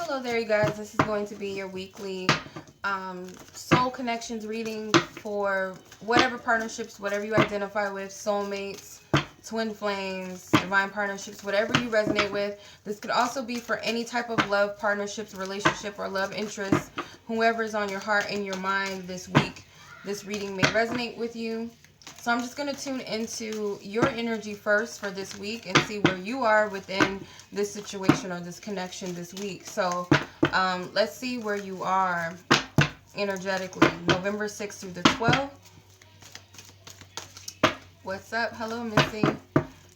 Hello there, you guys. This is going to be your weekly soul connections reading for whatever partnerships, whatever you identify with, soulmates, twin flames, divine partnerships, whatever you resonate with. This could also be for any type of love, partnerships, relationship, or love interest. Whoever is on your heart and your mind this week, this reading may resonate with you. So I'm just going to tune into your energy first for this week and see where you are within this situation or this connection this week. So let's see where you are energetically. November 6th through the 12th. What's up? Hello, Missy.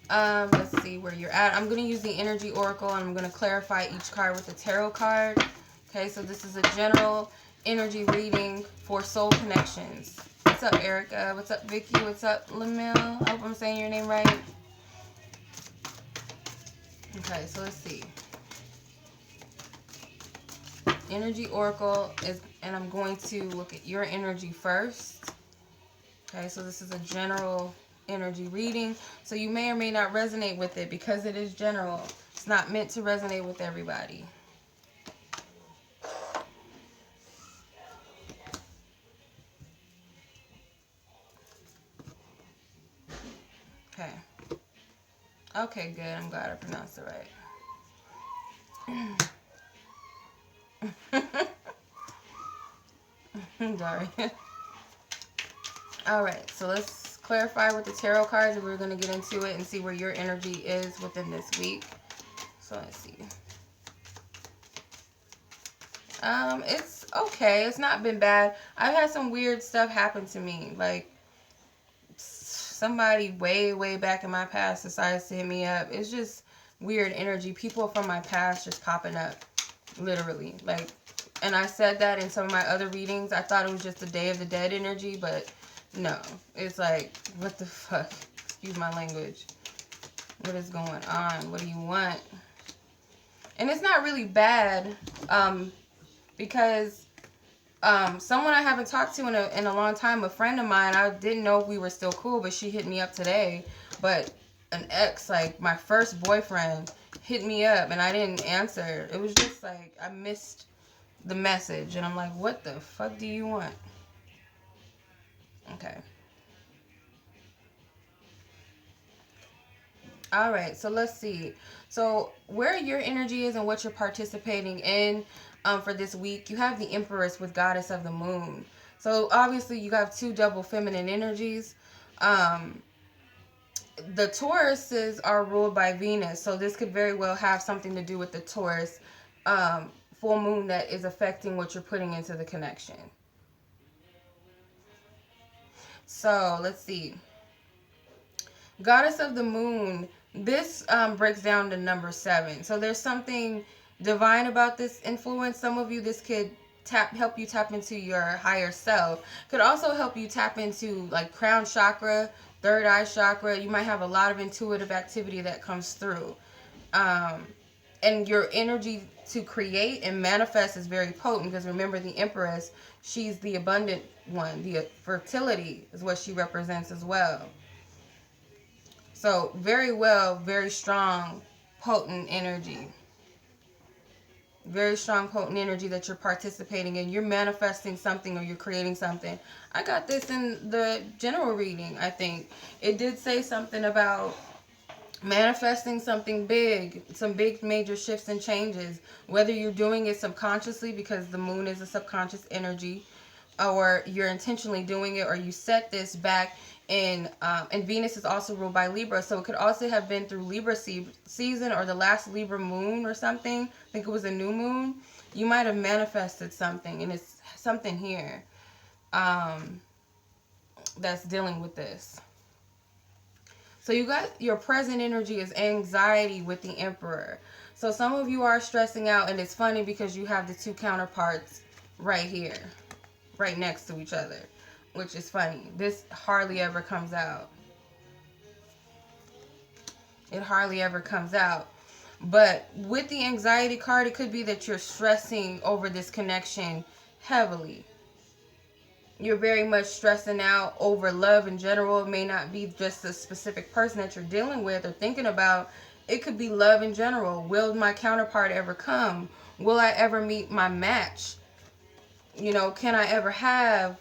Let's see where you're at. I'm going to use the energy oracle and I'm going to clarify each card with a tarot card. Okay, so this is a general energy reading for soul connections. What's up, Erica? What's up, Vicky? What's up, Lamille? I hope I'm saying your name right. Okay, so let's see. Energy oracle is, and I'm going to look at your energy first. Okay, so this is a general energy reading. So you may or may not resonate with it because it is general. It's not meant to resonate with everybody. Okay. Okay, good. I'm glad I pronounced it right. Sorry. Alright, so let's clarify with the tarot cards and we're going to get into it and see where your energy is within this week. So let's see. It's okay. It's not been bad. I've had some weird stuff happen to me. Like, somebody way back in my past decides to hit me up. It's just weird energy. People from my past just popping up. Literally. Like, and I said that in some of my other readings. I thought it was just the Day of the Dead energy, but no. It's like, what the fuck? Excuse my language. What is going on? What do you want? And it's not really bad, because someone I haven't talked to in a long time, a friend of mine, I didn't know if we were still cool, but she hit me up today. But an ex, like my first boyfriend, hit me up and I didn't answer. It was just like I missed the message and I'm like, what the fuck do you want? Okay. All right, so let's see. So where your energy is and what you're participating in for this week, you have the Empress with Goddess of the Moon. So obviously you have two double feminine energies. The Tauruses are ruled by Venus, so this could very well have something to do with the Taurus full moon that is affecting what you're putting into the connection. So let's see. Goddess of the Moon, this breaks down to number 7. So there's something divine about this influence. Some of you, this could help you tap into your higher self. Could also help you tap into like crown chakra, third eye chakra. You might have a lot of intuitive activity that comes through. And your energy to create and manifest is very potent because remember the Empress, she's the abundant one. The fertility is what she represents as well. So very strong, potent energy. Very strong, potent energy that you're participating in. You're manifesting something or you're creating something. I got this in the general reading, I think. It did say something about manifesting something big, some big major shifts and changes. Whether you're doing it subconsciously because the moon is a subconscious energy, or you're intentionally doing it, or you set this back in, and Venus is also ruled by Libra, so it could also have been through Libra season or the last Libra moon or something. I think it was a new moon. You might have manifested something, and it's something here that's dealing with this. So you got your present energy is anxiety with the Emperor. So some of you are stressing out, and it's funny because you have the two counterparts right here, right next to each other, which is funny. This hardly ever comes out. It hardly ever comes out. But with the anxiety card, it could be that you're stressing over this connection heavily. You're very much stressing out over love in general. It may not be just a specific person that you're dealing with or thinking about. It could be love in general. Will my counterpart ever come? Will I ever meet my match? You know, can I ever have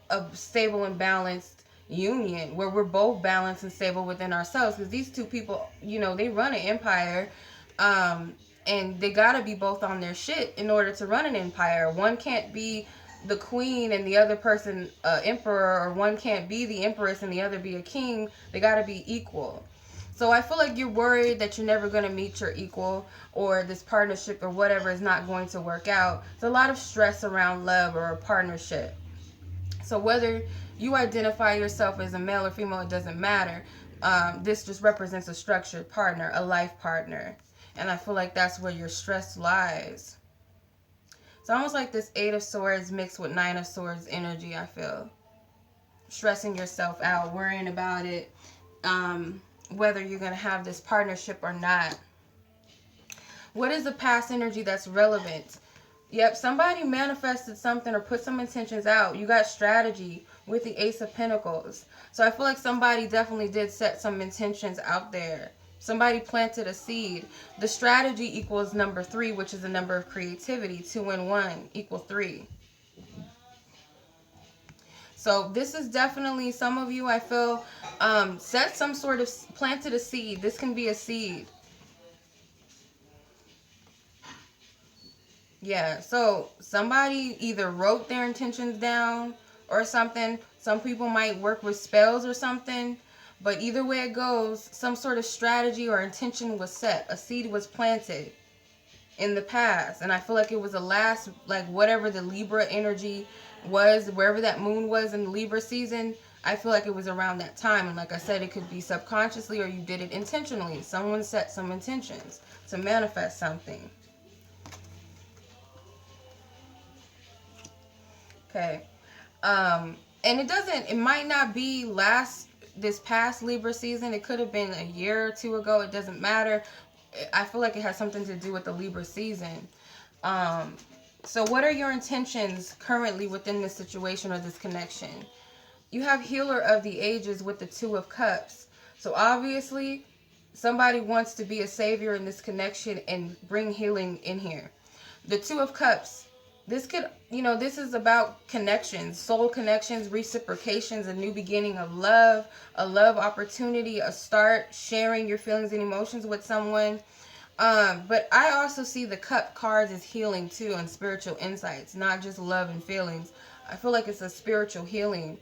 a stable and balanced union where we're both balanced and stable within ourselves? Because these two people, you know, they run an empire, and they gotta be both on their shit in order to run an empire. One can't be the queen and the other person emperor, or one can't be the empress and the other be a king. They gotta be equal. So I feel like you're worried that you're never going to meet your equal, or this partnership or whatever is not going to work out. There's a lot of stress around love or a partnership. So whether you identify yourself as a male or female, it doesn't matter. This just represents a structured partner, a life partner. And I feel like that's where your stress lies. It's almost like this 8 of Swords mixed with 9 of Swords energy, I feel. Stressing yourself out, worrying about it. Whether you're going to have this partnership or not. What is the past energy that's relevant? Yep, somebody manifested something or put some intentions out. You got strategy with the Ace of Pentacles. So I feel like somebody definitely did set some intentions out there. Somebody planted a seed. The strategy equals number 3, which is the number of creativity. 2 and 1 equal 3. So this is definitely, some of you, I feel, set some sort of, planted a seed. This can be a seed. Yeah, so somebody either wrote their intentions down or something. Some people might work with spells or something. But either way it goes, some sort of strategy or intention was set. A seed was planted in the past. And I feel like it was the last, like whatever the Libra energy was, wherever that moon was in the Libra season, I feel like it was around that time. And like I said, it could be subconsciously or you did it intentionally. Someone set some intentions to manifest something. Okay. And it might not be this past Libra season. It could have been a year or two ago. It doesn't matter. I feel like it has something to do with the Libra season. So what are your intentions currently within this situation or this connection? You have Healer of the Ages with the 2 of Cups. So obviously, somebody wants to be a savior in this connection and bring healing in here. The 2 of Cups, this could, this is about connections, soul connections, reciprocations, a new beginning of love, a love opportunity, a start, sharing your feelings and emotions with someone. But I also see the Cup cards as healing too, and spiritual insights, not just love and feelings. I feel like it's a spiritual healing.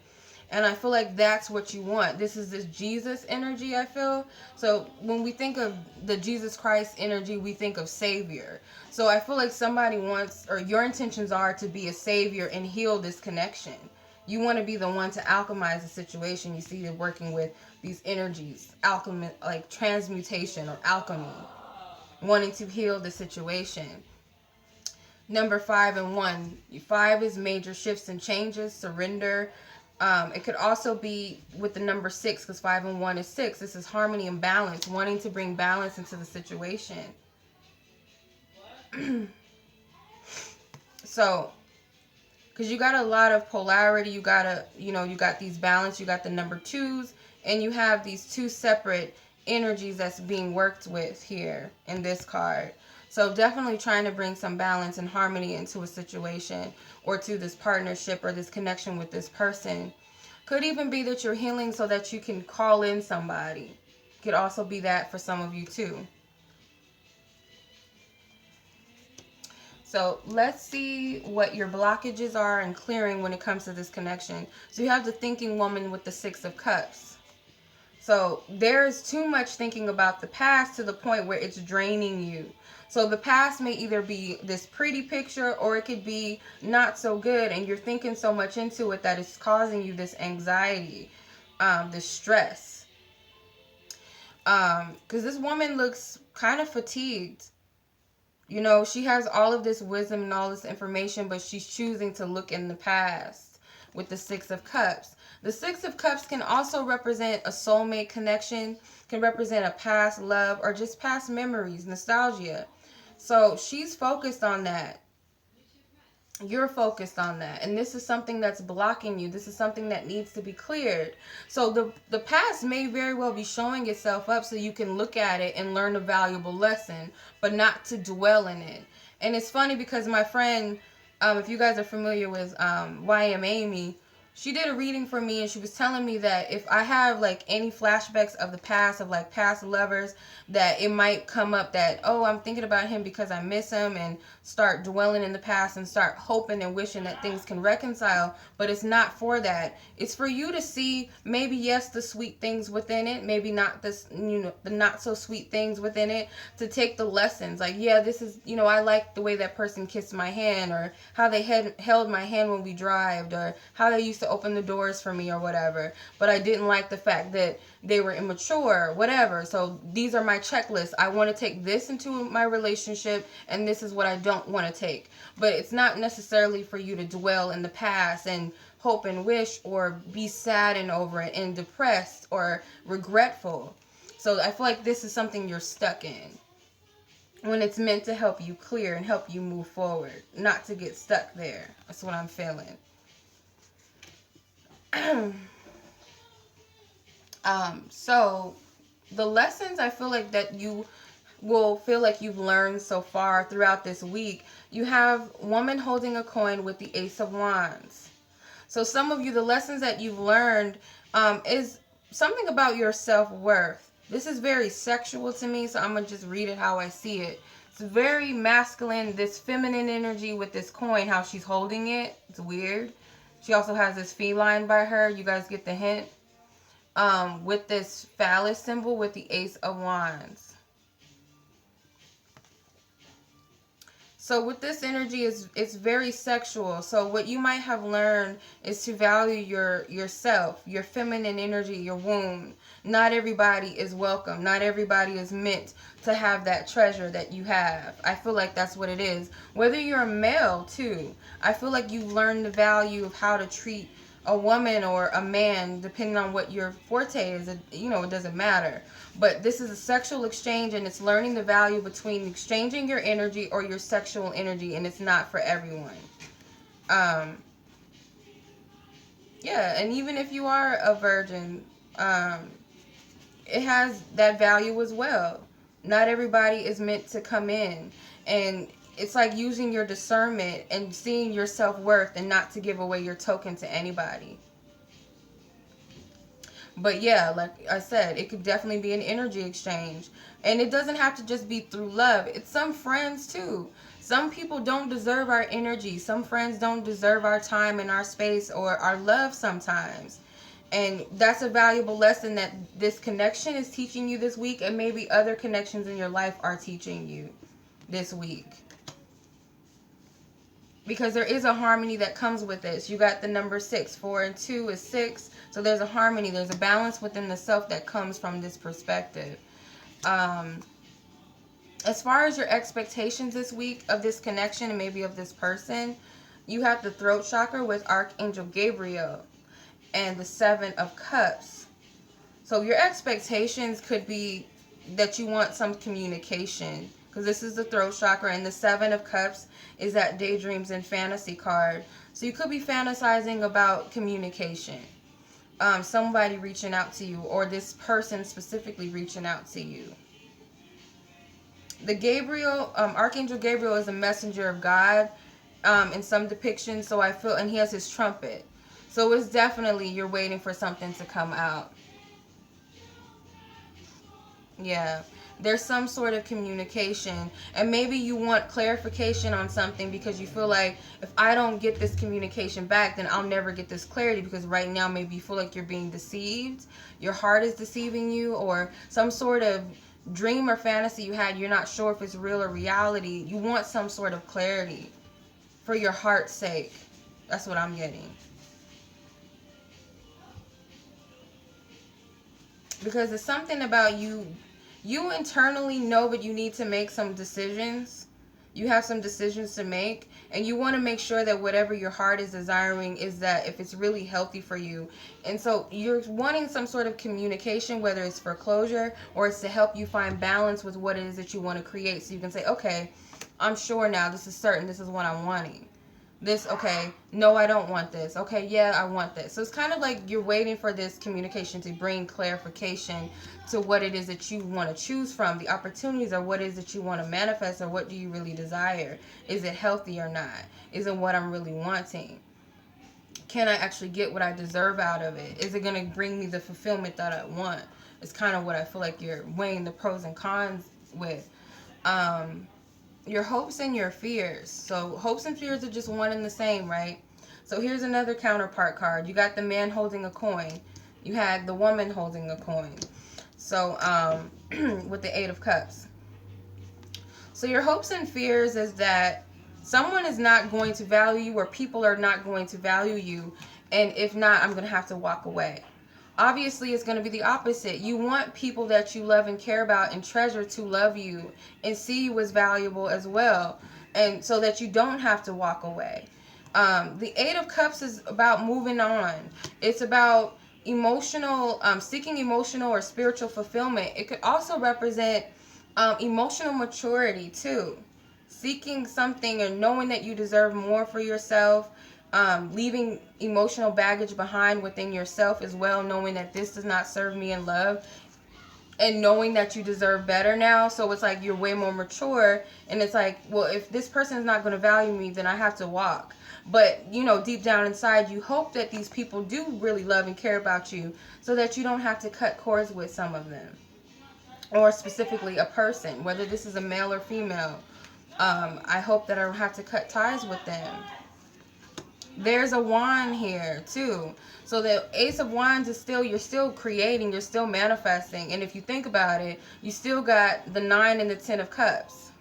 And I feel like that's what you want. This is this Jesus energy, I feel. So when we think of the Jesus Christ energy, we think of savior. So I feel like somebody wants, or your intentions are to be a savior and heal this connection. You want to be the one to alchemize the situation. You see, you're working with these energies, alchemy, like transmutation or alchemy, wanting to heal the situation. Number 5 and 1. 5 is major shifts and changes, surrender. It could also be with the number 6, because 5 and 1 is 6. This is harmony and balance, wanting to bring balance into the situation. So, because you got a lot of polarity, you got these balance, you got the number 2s, and you have these 2 separate energies that's being worked with here in this card. So definitely trying to bring some balance and harmony into a situation or to this partnership or this connection with this person. Could even be that you're healing so that you can call in somebody. Could also be that for some of you too. So let's see what your blockages are and clearing when it comes to this connection. So you have the thinking woman with the 6 of Cups. So there's too much thinking about the past to the point where it's draining you. So the past may either be this pretty picture or it could be not so good, and you're thinking so much into it that it's causing you this anxiety, this stress. Because this woman looks kind of fatigued. She has all of this wisdom and all this information, but she's choosing to look in the past with the 6 of Cups. The 6 of Cups can also represent a soulmate connection, can represent a past love, or just past memories, nostalgia. So she's focused on that. You're focused on that, and this is something that's blocking you. This is something that needs to be cleared. So the past may very well be showing itself up so you can look at it and learn a valuable lesson, but not to dwell in it. And it's funny because my friend, if you guys are familiar with YM Amy, she did a reading for me, and she was telling me that if I have like any flashbacks of the past, of like past lovers, that it might come up that, oh, I'm thinking about him because I miss him, and start dwelling in the past and start hoping and wishing that things can reconcile. But it's not for that. It's for you to see, maybe yes, the sweet things within it, maybe not this, the not so sweet things within it, to take the lessons. Like, yeah, this is, I like the way that person kissed my hand, or how they held my hand when we drove, or how they used to open the doors for me or whatever. But I didn't like the fact that they were immature, whatever. So these are my checklists. I want to take this into my relationship, and this is what I don't want to take. But it's not necessarily for you to dwell in the past and hope and wish, or be saddened over it and depressed or regretful. So I feel like this is something you're stuck in, when it's meant to help you clear and help you move forward, not to get stuck there. That's what I'm feeling. So the lessons I feel like that you will feel like you've learned so far throughout this week, you have woman holding a coin with the Ace of Wands. So some of you, the lessons that you've learned is something about your self-worth. This is very sexual to me, so I'm going to just read it how I see it. It's very masculine, this feminine energy with this coin, how she's holding it. It's weird. She also has this feline by her. You guys get the hint. With this phallus symbol with the Ace of Wands. So with this energy, it's very sexual. So what you might have learned is to value yourself, your feminine energy, your womb. Not everybody is welcome. Not everybody is meant to have that treasure that you have. I feel like that's what it is. Whether you're a male too, I feel like you learn the value of how to treat a woman or a man, depending on what your forte is. It doesn't matter. But this is a sexual exchange, and it's learning the value between exchanging your energy or your sexual energy, and it's not for everyone. Yeah, and even if you are a virgin, it has that value as well. Not everybody is meant to come in, and it's like using your discernment and seeing your self-worth, and not to give away your token to anybody. But yeah, like I said, it could definitely be an energy exchange. And it doesn't have to just be through love. It's some friends too. Some people don't deserve our energy. Some friends don't deserve our time and our space or our love sometimes. And that's a valuable lesson that this connection is teaching you this week, and maybe other connections in your life are teaching you this week. Because there is a harmony that comes with this. You got the number 6. 4 and 2 is 6. So there's a harmony. There's a balance within the self that comes from this perspective. As far as your expectations this week of this connection and maybe of this person, you have the throat chakra with Archangel Gabriel and the 7 of Cups. So your expectations could be that you want some communication, because this is the throat chakra, and the 7 of Cups is that daydreams and fantasy card. So you could be fantasizing about communication. Somebody reaching out to you, or this person specifically reaching out to you. The Gabriel, Archangel Gabriel is a messenger of God in some depictions. So I feel, and he has his trumpet. So it's definitely you're waiting for something to come out. Yeah. There's some sort of communication, and maybe you want clarification on something because you feel like if I don't get this communication back, then I'll never get this clarity, because right now maybe you feel like you're being deceived, your heart is deceiving you, or some sort of dream or fantasy you had, you're not sure if it's real or reality. You want some sort of clarity for your heart's sake. That's what I'm getting. Because it's something about you internally know, but you need to make some decisions. You have some decisions to make, and you want to make sure that whatever your heart is desiring is that if it's really healthy for you. And so you're wanting some sort of communication, whether it's for closure or it's to help you find balance with what it is that you want to create, so you can say, okay, I'm sure now, this is certain, this is what I'm wanting. this, okay, no, I don't want this. Okay, yeah, I want this. So it's kind of like you're waiting for this communication to bring clarification to what it is that you want to choose from, the opportunities, or what it is that you want to manifest, or what do you really desire? Is it healthy or not? Is it what I'm really wanting? Can I actually get what I deserve out of it? Is it going to bring me the fulfillment that I want? It's kind of what I feel like you're weighing the pros and cons with. Your hopes and your fears. So hopes and fears are just one and the same, right? So here's another counterpart card. You got the man holding a coin. You had the woman holding a coin. So with the Eight of Cups. So your hopes and fears is that someone is not going to value you, or people are not going to value you. And if not, I'm going to have to walk away. Obviously, it's going to be the opposite. You want people that you love and care about and treasure to love you and see you as valuable as well, and so that you don't have to walk away. The Eight of Cups is about moving on. It's about emotional, seeking emotional or spiritual fulfillment. It could also represent emotional maturity too. Seeking something and knowing that you deserve more for yourself. Leaving emotional baggage behind within yourself as well, knowing that this does not serve me in love, and knowing that you deserve better now. So it's like you're way more mature, and it's like, well, if this person is not going to value me, then I have to walk. But, you know, deep down inside, you hope that these people do really love and care about you, so that you don't have to cut cords with some of them, or specifically a person, whether this is a male or female. I hope that I don't have to cut ties with them. There's a wand here too. So the Ace of Wands is still, you're still creating, you're still manifesting. And if you think about it, you still got the 9 and the 10 of Cups.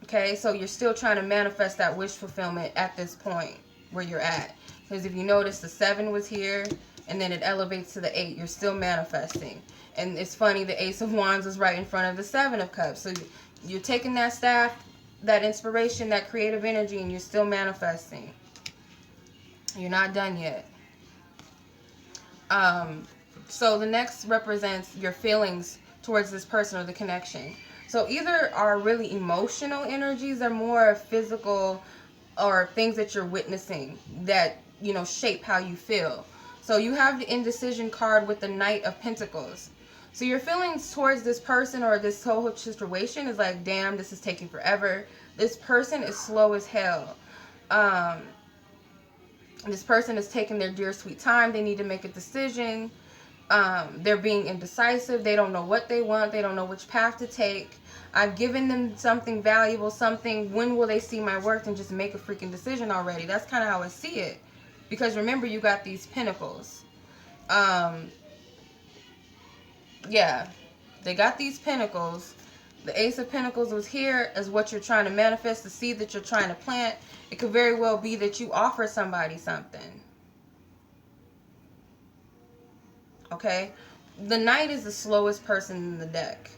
Okay, so you're still trying to manifest that wish fulfillment at this point where you're at. Because if you notice, the 7 was here, and then it elevates to the 8. You're still manifesting. And it's funny, the Ace of Wands is right in front of the 7 of Cups. So you're taking that staff, that inspiration, that creative energy, and you're still manifesting. You're not done yet. So the next represents your feelings towards this person or the connection. So either are really emotional energies, or more physical, or things that you're witnessing that, you know, shape how you feel. So you have the Indecision card with the Knight of Pentacles. So your feelings towards this person or this whole situation is like, damn, this is taking forever. This person is slow as hell. This person is taking their dear sweet time. They need to make a decision. They're being indecisive. They don't know what they want. They don't know which path to take. I've given them something valuable, something. When will they see my worth and just make a freaking decision already? That's kind of how I see it. Because remember, you got these pentacles. Yeah, they got these pentacles. The Ace of Pentacles was here as what you're trying to manifest, the seed that you're trying to plant. It could very well be that you offer somebody something. Okay? The Knight is the slowest person in the deck.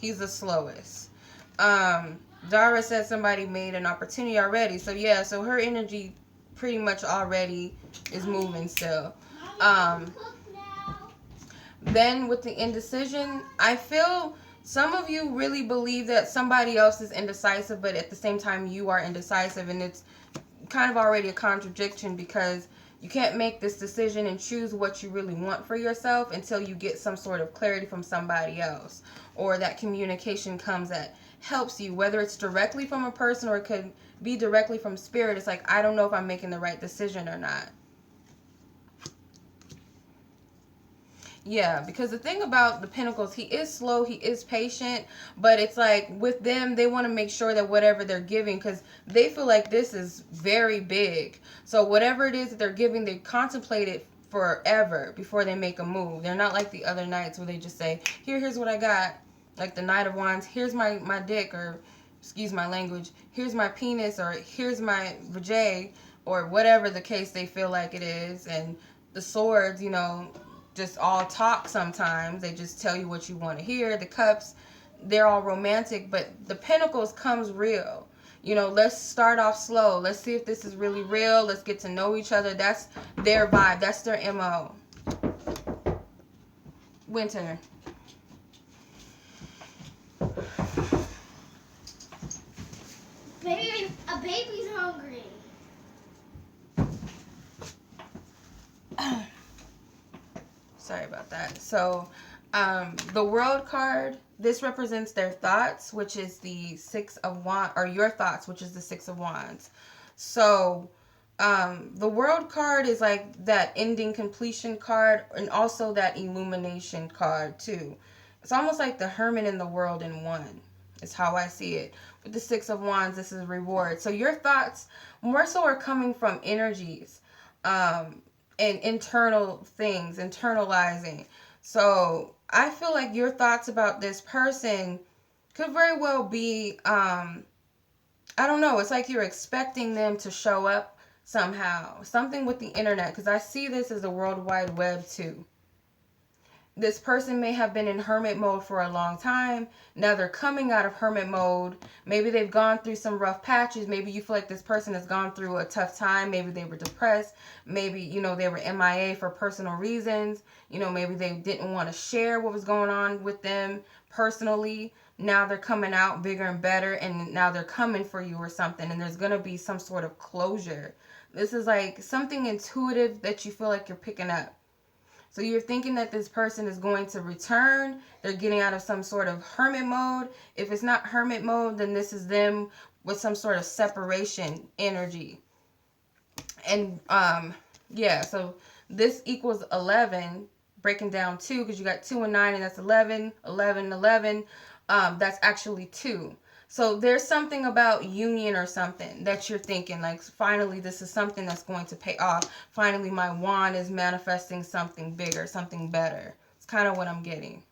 He's the slowest. Dara said somebody made an opportunity already. So yeah, so her energy pretty much already is moving still. Then with the Indecision, I feel some of you really believe that somebody else is indecisive, but at the same time you are indecisive, and it's kind of already a contradiction, because you can't make this decision and choose what you really want for yourself until you get some sort of clarity from somebody else, or that communication comes that helps you, whether it's directly from a person or it could be directly from spirit. It's like, I don't know if I'm making the right decision or not. Yeah, because the thing about the Pentacles, he is slow, he is patient, but it's like with them, they want to make sure that whatever they're giving, because they feel like this is very big. So whatever it is that they're giving, they contemplate it forever before they make a move. They're not like the other knights where they just say, here's what I got. Like the Knight of Wands, here's my dick, or excuse my language, here's my penis, or here's my vajay, or whatever the case they feel like it is. And the Swords, you know, just all talk sometimes. They just tell you what you want to hear. The Cups, they're all romantic, but the Pentacles comes real. You know, let's start off slow. Let's see if this is really real. Let's get to know each other. That's their vibe. That's their MO. Winter. A baby's hungry. Sorry about that. So, the World card, this represents their thoughts, which is the Six of Wands, or your thoughts, which is the Six of Wands. So, the World card is like that ending completion card, and also that illumination card too. It's almost like the Hermit and the World in one. Is how I see it. With the Six of Wands, this is reward. So your thoughts more so are coming from energies, and internal things, internalizing. So I feel like your thoughts about this person could very well be, I don't know, it's like you're expecting them to show up somehow. Something with the internet, because I see this as the World Wide Web too. This person may have been in hermit mode for a long time. Now they're coming out of hermit mode. Maybe they've gone through some rough patches. Maybe you feel like this person has gone through a tough time. Maybe they were depressed. Maybe, they were MIA for personal reasons. Maybe they didn't want to share what was going on with them personally. Now they're coming out bigger and better, and now they're coming for you or something, and there's going to be some sort of closure. This is like something intuitive that you feel like you're picking up. So you're thinking that this person is going to return. They're getting out of some sort of hermit mode. If it's not hermit mode, then this is them with some sort of separation energy. And yeah, so this equals 11, breaking down 2, because you got 2 and 9, and that's 11, 11, 11. That's actually 2. So there's something about union or something that you're thinking, like, finally, this is something that's going to pay off. Finally, my wand is manifesting something bigger, something better. It's kind of what I'm getting.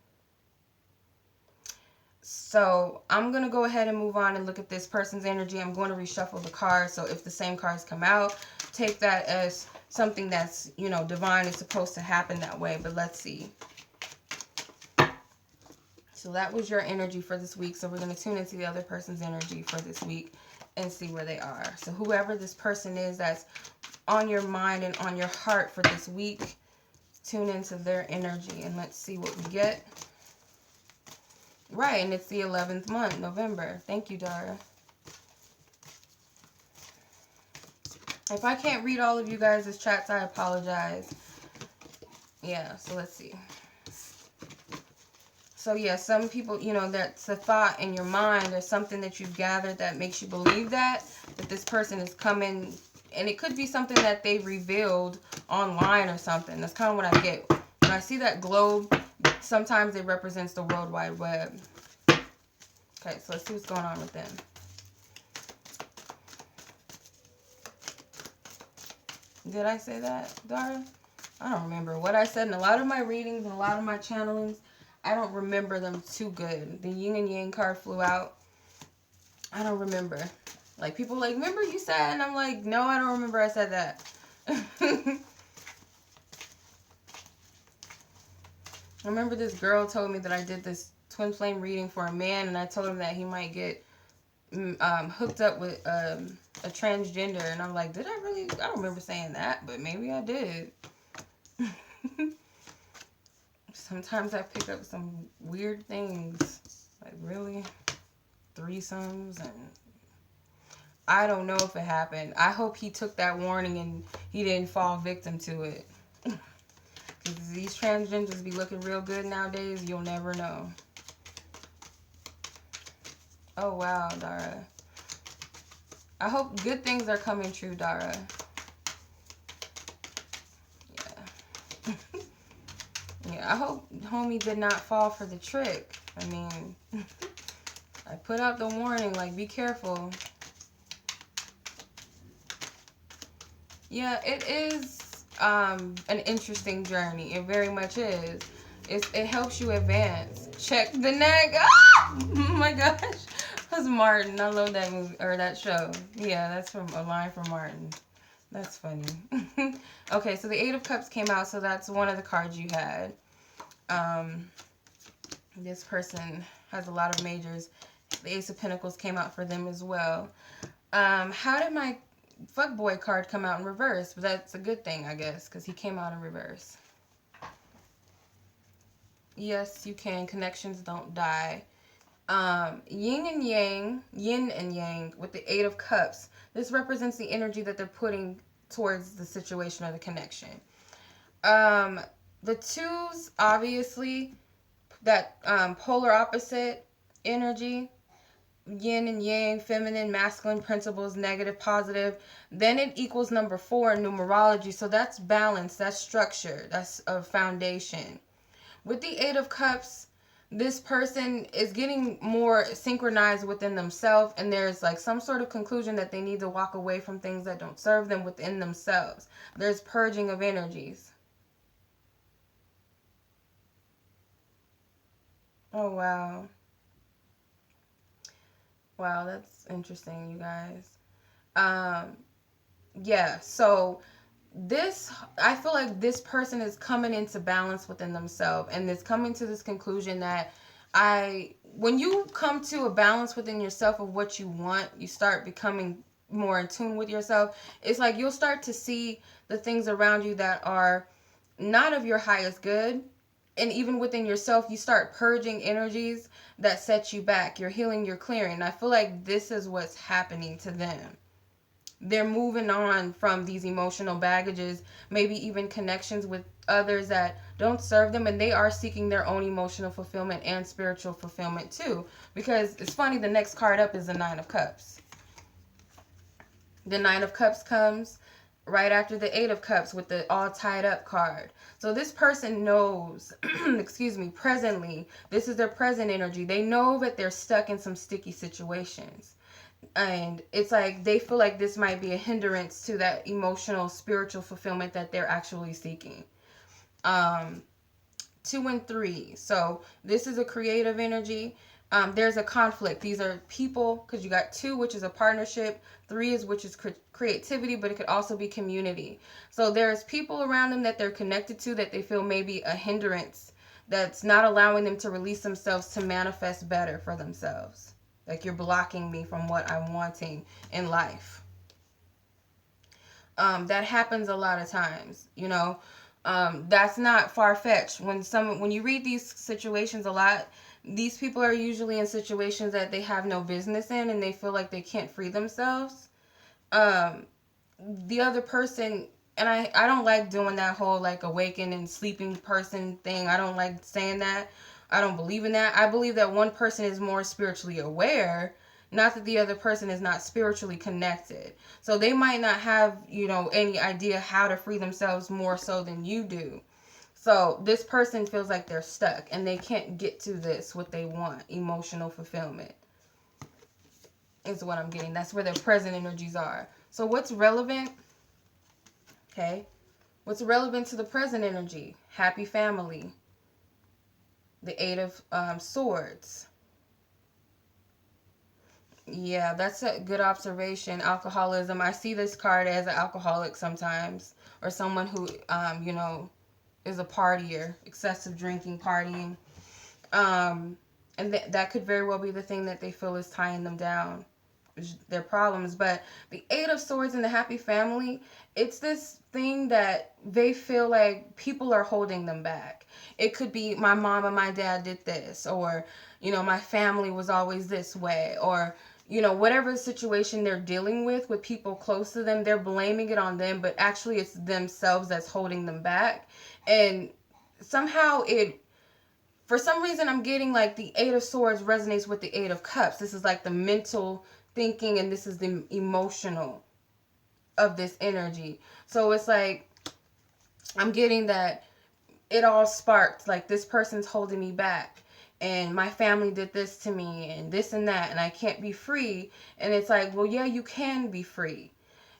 So I'm going to go ahead and move on and look at this person's energy. I'm going to reshuffle the cards. So if the same cards come out, take that as something that's, divine is supposed to happen that way. But let's see. So that was your energy for this week. So we're going to tune into the other person's energy for this week and see where they are. So whoever this person is that's on your mind and on your heart for this week, tune into their energy and let's see what we get. Right, and it's the 11th month, November. Thank you, Dara. If I can't read all of you guys' chats, I apologize. Yeah, so let's see. So yeah, some people, that's a thought in your mind. There's something that you've gathered that makes you believe that this person is coming. And it could be something that they revealed online or something. That's kind of what I get. When I see that globe, sometimes it represents the World Wide Web. Okay, so let's see what's going on with them. Did I say that, Dara? I don't remember what I said in a lot of my readings and a lot of my channelings. I don't remember them too good. The yin and yang card flew out. I don't remember. Like, people like, remember you said? And I'm like, no, I don't remember I said that. I remember this girl told me that I did this twin flame reading for a man, and I told him that he might get hooked up with a transgender. And I'm like, did I really? I don't remember saying that, but maybe I did. Sometimes I pick up some weird things, like really threesomes, and I don't know if it happened. I hope he took that warning and he didn't fall victim to it. Because these transgenders be looking real good nowadays, you'll never know. Oh wow, Dara. I hope good things are coming true, Dara. Yeah, I hope homie did not fall for the trick. I mean, I put out the warning, like, be careful. Yeah, it is an interesting journey. It very much is. It helps you advance. Check the neck. Ah! Oh my gosh. That's Martin. I love that movie, or that show. Yeah, that's from a line from Martin. That's funny. Okay, so the Eight of Cups came out, so that's one of the cards you had. This person has a lot of majors. The Ace of Pentacles came out for them as well. How did my fuckboy card come out in reverse? But that's a good thing, I guess, because he came out in reverse. Yes, you can. Connections don't die. Yin and yang with the Eight of Cups. This represents the energy that they're putting towards the situation or the connection. Um, the twos, obviously, that polar opposite energy, yin and yang, feminine, masculine principles, negative, positive. Then it equals number 4 in numerology. So that's balance, that's structure, that's a foundation. With the Eight of Cups, this person is getting more synchronized within themselves, and there's like some sort of conclusion that they need to walk away from things that don't serve them within themselves. There's purging of energies. Oh, wow. Wow, that's interesting, you guys. Um, yeah, so this, I feel like this person is coming into balance within themselves and is coming to this conclusion that when you come to a balance within yourself of what you want, you start becoming more in tune with yourself. It's like you'll start to see the things around you that are not of your highest good. And even within yourself, you start purging energies that set you back. You're healing, you're clearing. I feel like this is what's happening to them. They're moving on from these emotional baggages, maybe even connections with others that don't serve them, and they are seeking their own emotional fulfillment and spiritual fulfillment too. Because it's funny, the next card up is the Nine of Cups. The Nine of Cups comes right after the Eight of Cups with the all tied up card. So this person knows, excuse me, presently, this is their present energy. They know that they're stuck in some sticky situations. And it's like they feel like this might be a hindrance to that emotional, spiritual fulfillment that they're actually seeking. 2 and 3. So this is a creative energy. There's a conflict. These are people, because you got 2, which is a partnership. 3 is which is creativity, but it could also be community. So there's people around them that they're connected to that they feel may be a hindrance that's not allowing them to release themselves to manifest better for themselves. Like, you're blocking me from what I'm wanting in life. That happens a lot of times, you know. That's not far-fetched. When you read these situations a lot, these people are usually in situations that they have no business in, and they feel like they can't free themselves. The other person, and I don't like doing that whole like awakened and sleeping person thing. I don't like saying that. I don't believe in that. I believe that one person is more spiritually aware, not that the other person is not spiritually connected. So they might not have, any idea how to free themselves more so than you do. So this person feels like they're stuck and they can't get to this, what they want, emotional fulfillment is what I'm getting. That's where their present energies are. So what's relevant? Okay. What's relevant to the present energy? Happy family. The Eight of Swords. Yeah, that's a good observation. Alcoholism. I see this card as an alcoholic sometimes, or someone who, is a partier, excessive drinking, partying. And that could very well be the thing that they feel is tying them down, their problems. But the Eight of Swords and the happy family, it's this thing that they feel like people are holding them back. It could be my mom and my dad did this, or my family was always this way, or whatever situation they're dealing with people close to them, they're blaming it on them, but actually it's themselves that's holding them back. And somehow for some reason I'm getting like the Eight of Swords resonates with the Eight of Cups. This is like the mental thinking, and this is the emotional of this energy. So it's like I'm getting that it all sparked, like this person's holding me back, and my family did this to me, and this and that, and I can't be free. And it's like, well, yeah, you can be free.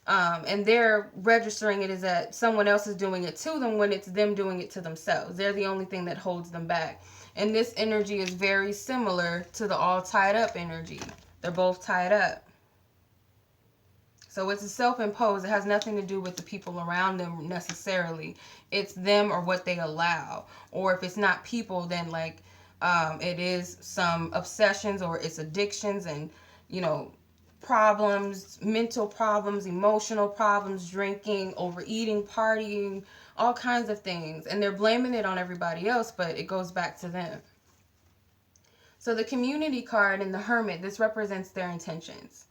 And they're registering it as that someone else is doing it to them when it's them doing it to themselves. They're the only thing that holds them back. And this energy is very similar to the all tied up energy. They're both tied up. So it's a self-imposed. It has nothing to do with the people around them necessarily. It's them or what they allow. Or if it's not people, then like it is some obsessions, or it's addictions and, problems, mental problems, emotional problems, drinking, overeating, partying, all kinds of things. And they're blaming it on everybody else, but it goes back to them. So the Community card and the Hermit, this represents their intentions.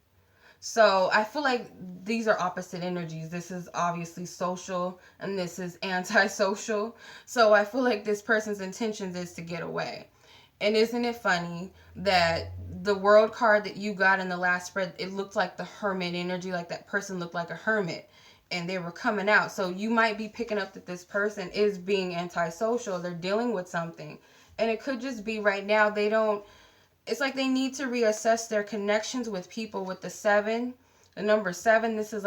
So I feel like these are opposite energies. This is obviously social and this is antisocial. So I feel like this person's intentions is to get away. And isn't it funny that the World card that you got in the last spread, it looked like the Hermit energy, like that person looked like a hermit and they were coming out. So you might be picking up that this person is being antisocial. They're dealing with something. And it could just be right now they don't, it's like they need to reassess their connections with people. With the 7, the number 7, this is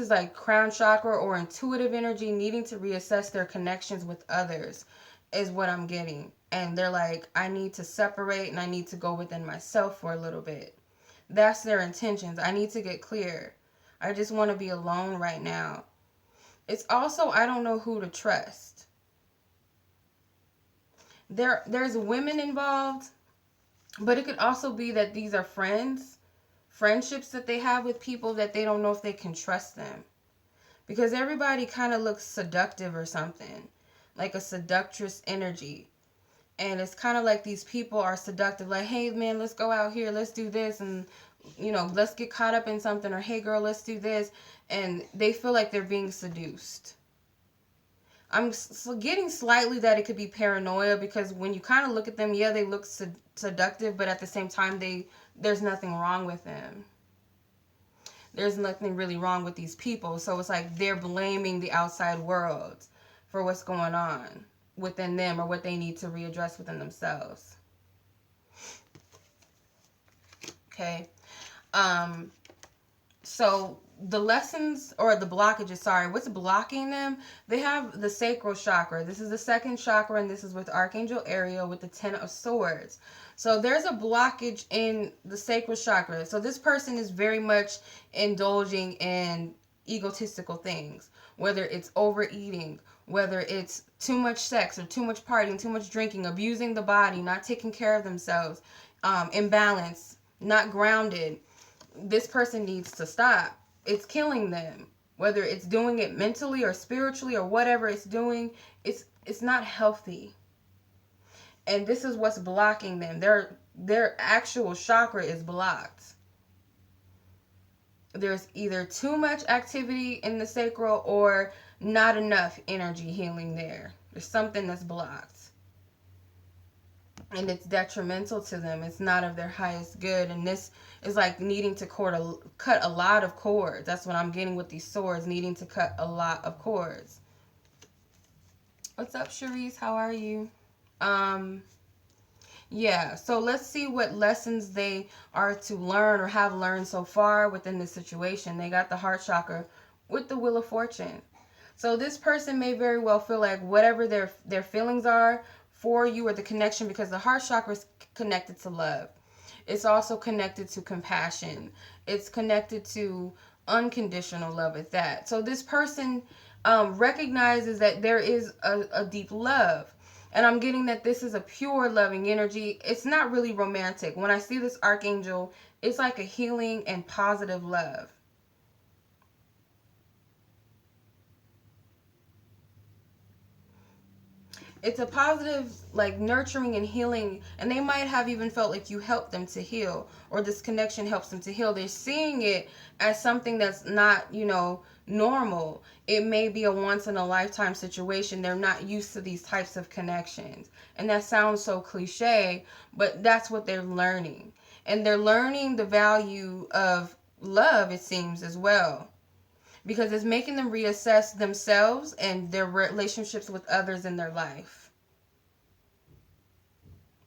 like crown chakra or intuitive energy, needing to reassess their connections with others is what I'm getting. And they're like, I need to separate and I need to go within myself for a little bit. That's their intentions. I need to get clear. I just want to be alone right now. It's also, I don't know who to trust. There's women involved, but it could also be that these are friendships that they have with people that they don't know if they can trust them. Because everybody kind of looks seductive or something, like a seductress energy. And it's kind of like these people are seductive, like, hey man, let's go out here, let's do this, and let's get caught up in something, or hey girl, let's do this. And they feel like they're being seduced. I'm getting slightly that it could be paranoia, because when you kind of look at them, yeah, they look seductive, but at the same time, there's nothing wrong with them. There's nothing really wrong with these people. So it's like they're blaming the outside world for what's going on within them or what they need to readdress within themselves. Okay. So the lessons or the blockages, sorry, what's blocking them? They have the sacral chakra. This is the second chakra, and this is with Archangel Ariel with the 10 of Swords. So there's a blockage in the sacral chakra. So this person is very much indulging in egotistical things, whether it's overeating, whether it's too much sex or too much partying, too much drinking, abusing the body, not taking care of themselves, imbalance, not grounded. This person needs to stop. It's killing them. Whether it's doing it mentally or spiritually or whatever it's doing, it's not healthy. And this is what's blocking them. Their actual chakra is blocked. There's either too much activity in the sacral or not enough energy healing there. There's something that's blocked. And it's detrimental to them. It's not of their highest good. And this is like needing to cut a lot of cords. That's what I'm getting with these swords, needing to cut a lot of cords. What's up, Cherise? How are you? Yeah, so let's see what lessons they are to learn or have learned so far within this situation. They got the heart chakra with the Wheel of Fortune. So this person may very well feel like whatever their feelings are for you or the connection, because the heart chakra is connected to love. It's also connected to compassion. It's connected to unconditional love at that. So this person recognizes that there is a deep love. And I'm getting that this is a pure loving energy. It's not really romantic. When I see this archangel, it's like a healing and positive love. It's a positive, like, nurturing and healing. And they might have even felt like you helped them to heal, or this connection helps them to heal. They're seeing it as something that's not, normal. It may be a once in a lifetime situation. They're not used to these types of connections. And that sounds so cliche, but that's what they're learning. And they're learning the value of love, it seems, as well. Because it's making them reassess themselves and their relationships with others in their life.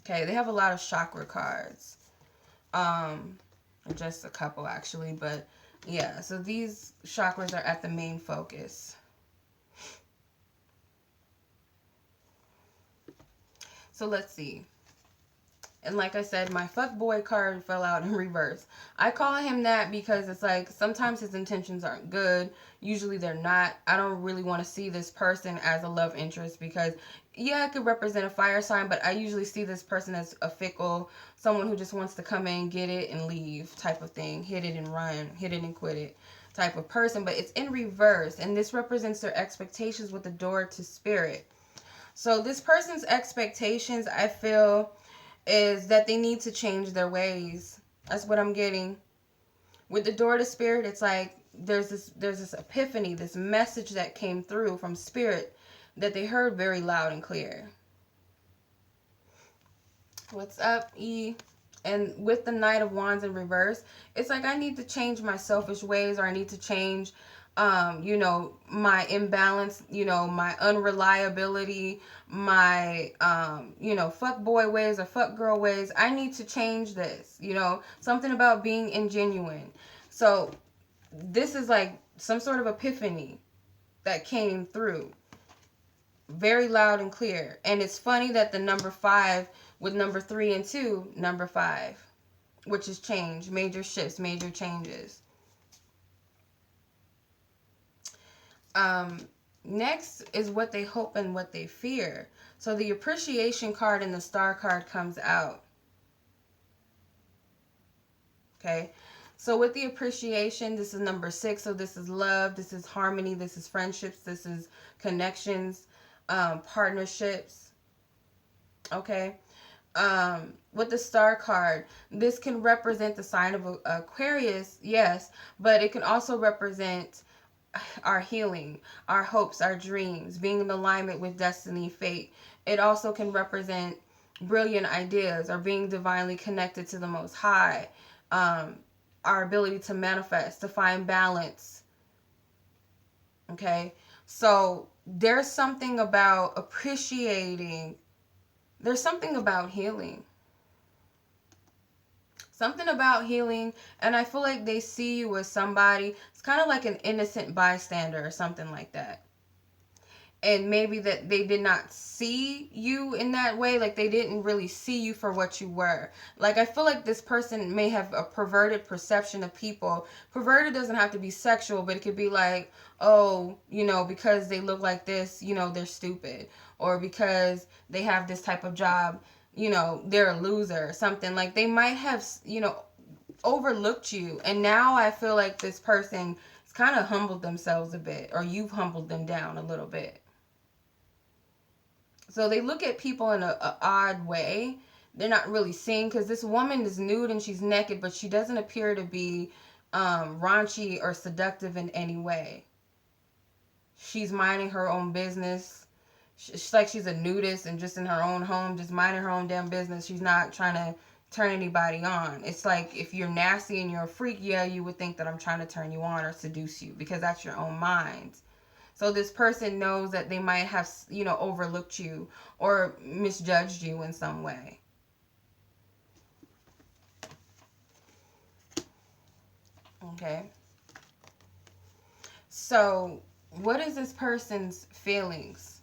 Okay, they have a lot of chakra cards. Just a couple actually, but yeah, so these chakras are at the main focus. So let's see. And like I said, my fuckboy card fell out in reverse. I call him that because it's like sometimes his intentions aren't good. Usually they're not. I don't really want to see this person as a love interest because, yeah, it could represent a fire sign, but I usually see this person as a fickle, someone who just wants to come in, get it, and leave type of thing. Hit it and run, hit it and quit it type of person. But it's in reverse, and this represents their expectations with the door to spirit. So this person's expectations, I feel, is that they need to change their ways. That's what I'm getting. With the door to spirit, it's like there's this epiphany, this message that came through from spirit that they heard very loud and clear. What's up, E? And with the Knight of Wands in reverse, it's like I need to change my selfish ways, or I need to change my imbalance, my unreliability, my fuck boy ways or fuck girl ways. I need to change this, something about being ingenuine. So this is like some sort of epiphany that came through very loud and clear. And it's funny that the number 5 with number 3 and 2, number 5, which is change, major shifts, major changes. Next is what they hope and what they fear. So the appreciation card and the star card comes out. Okay. So with the appreciation, this is number 6. So this is love, this is harmony, this is friendships, this is connections, partnerships. Okay. With the star card, this can represent the sign of Aquarius, yes, but it can also represent our healing, our hopes, our dreams, being in alignment with destiny, fate. It also can represent brilliant ideas or being divinely connected to the Most High, our ability to manifest, to find balance. Okay, so there's something about appreciating, there's something about healing. Something about healing, and I feel like they see you as somebody, it's kind of like an innocent bystander or something like that. And maybe that they did not see you in that way, like they didn't really see you for what you were. Like I feel like this person may have a perverted perception of people. Perverted doesn't have to be sexual, but it could be like, oh, because they look like this, they're stupid. Or because they have this type of job, they're a loser or something. Like they might have, overlooked you. And now I feel like this person has kind of humbled themselves a bit, or you've humbled them down a little bit. So they look at people in a odd way. They're not really seeing, because this woman is nude and she's naked, but she doesn't appear to be raunchy or seductive in any way. She's minding her own business. She's like she's a nudist and just in her own home, just minding her own damn business. She's not trying to turn anybody on. It's like if you're nasty and you're a freak, yeah, you would think that I'm trying to turn you on or seduce you, because that's your own mind. So this person knows that they might have, overlooked you or misjudged you in some way. Okay. So what is this person's feelings?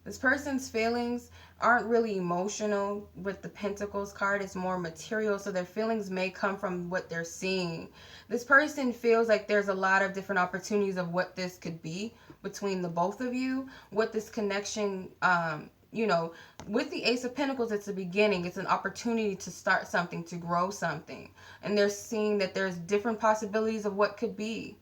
This person's feelings aren't really emotional. With the Pentacles card, it's more material. So their feelings may come from what they're seeing. This person feels like there's a lot of different opportunities of what this could be between the both of you. What this connection, with the Ace of Pentacles, it's a beginning. It's an opportunity to start something, to grow something. And they're seeing that there's different possibilities of what could be.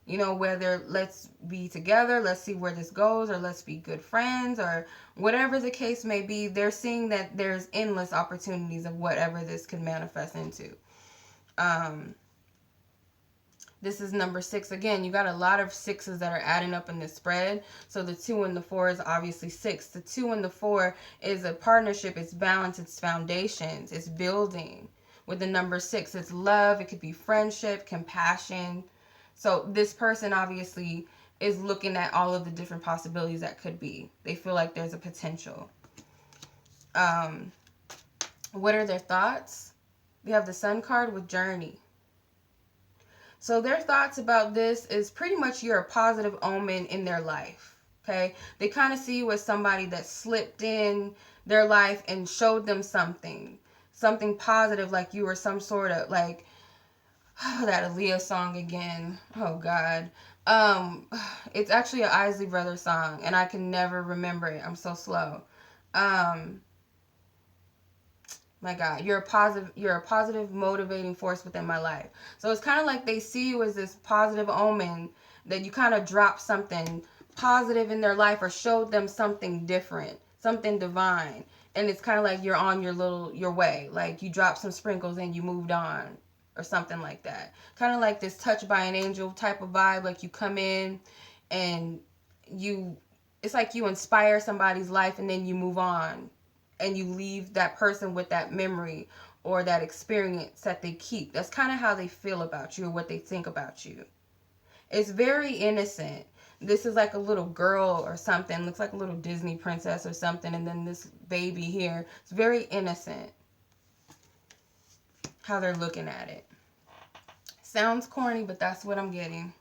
Whether let's be together, let's see where this goes, or let's be good friends, or whatever the case may be. They're seeing that there's endless opportunities of whatever this could manifest into. This is number 6. Again, you got a lot of 6s that are adding up in this spread. So the 2 and the 4 is obviously 6. The 2 and the 4 is a partnership. It's balance. It's foundations. It's building. With the number 6, it's love. It could be friendship, compassion. So this person obviously is looking at all of the different possibilities that could be. They feel like there's a potential. What are their thoughts? We have the Sun card with journey. So their thoughts about this is pretty much you're a positive omen in their life. Okay? They kind of see you as somebody that slipped in their life and showed them something positive, like you were some sort of like, oh, that Aaliyah song again. Oh God. It's actually an Isley Brothers song, and I can never remember it. I'm so slow. My God, you're a positive motivating force within my life. So it's kind of like they see you as this positive omen, that you kind of dropped something positive in their life or showed them something different, something divine. And it's kind of like you're on your way. Like you dropped some sprinkles and you moved on or something like that. Kind of like this touch by an angel type of vibe. Like you come in and it's like you inspire somebody's life and then you move on and you leave that person with that memory or that experience that they keep. That's kind of how they feel about you or what they think about you. It's very innocent. This is like a little girl or something. Looks like a little Disney princess or something. And then this baby here. It's very innocent how they're looking at it. Sounds corny, but that's what I'm getting.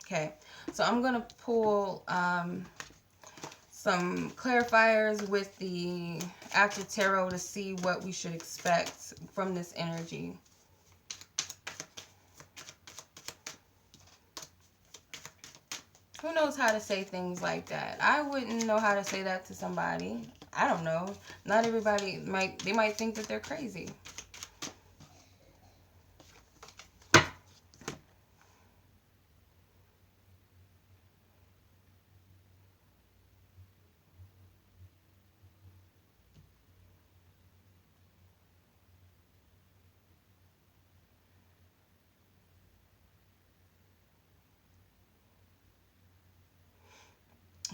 Okay, so I'm going to pull some clarifiers with the After Tarot to see what we should expect from this energy. Who knows how to say things like that? I wouldn't know how to say that to somebody. I don't know. Not everybody might think that they're crazy.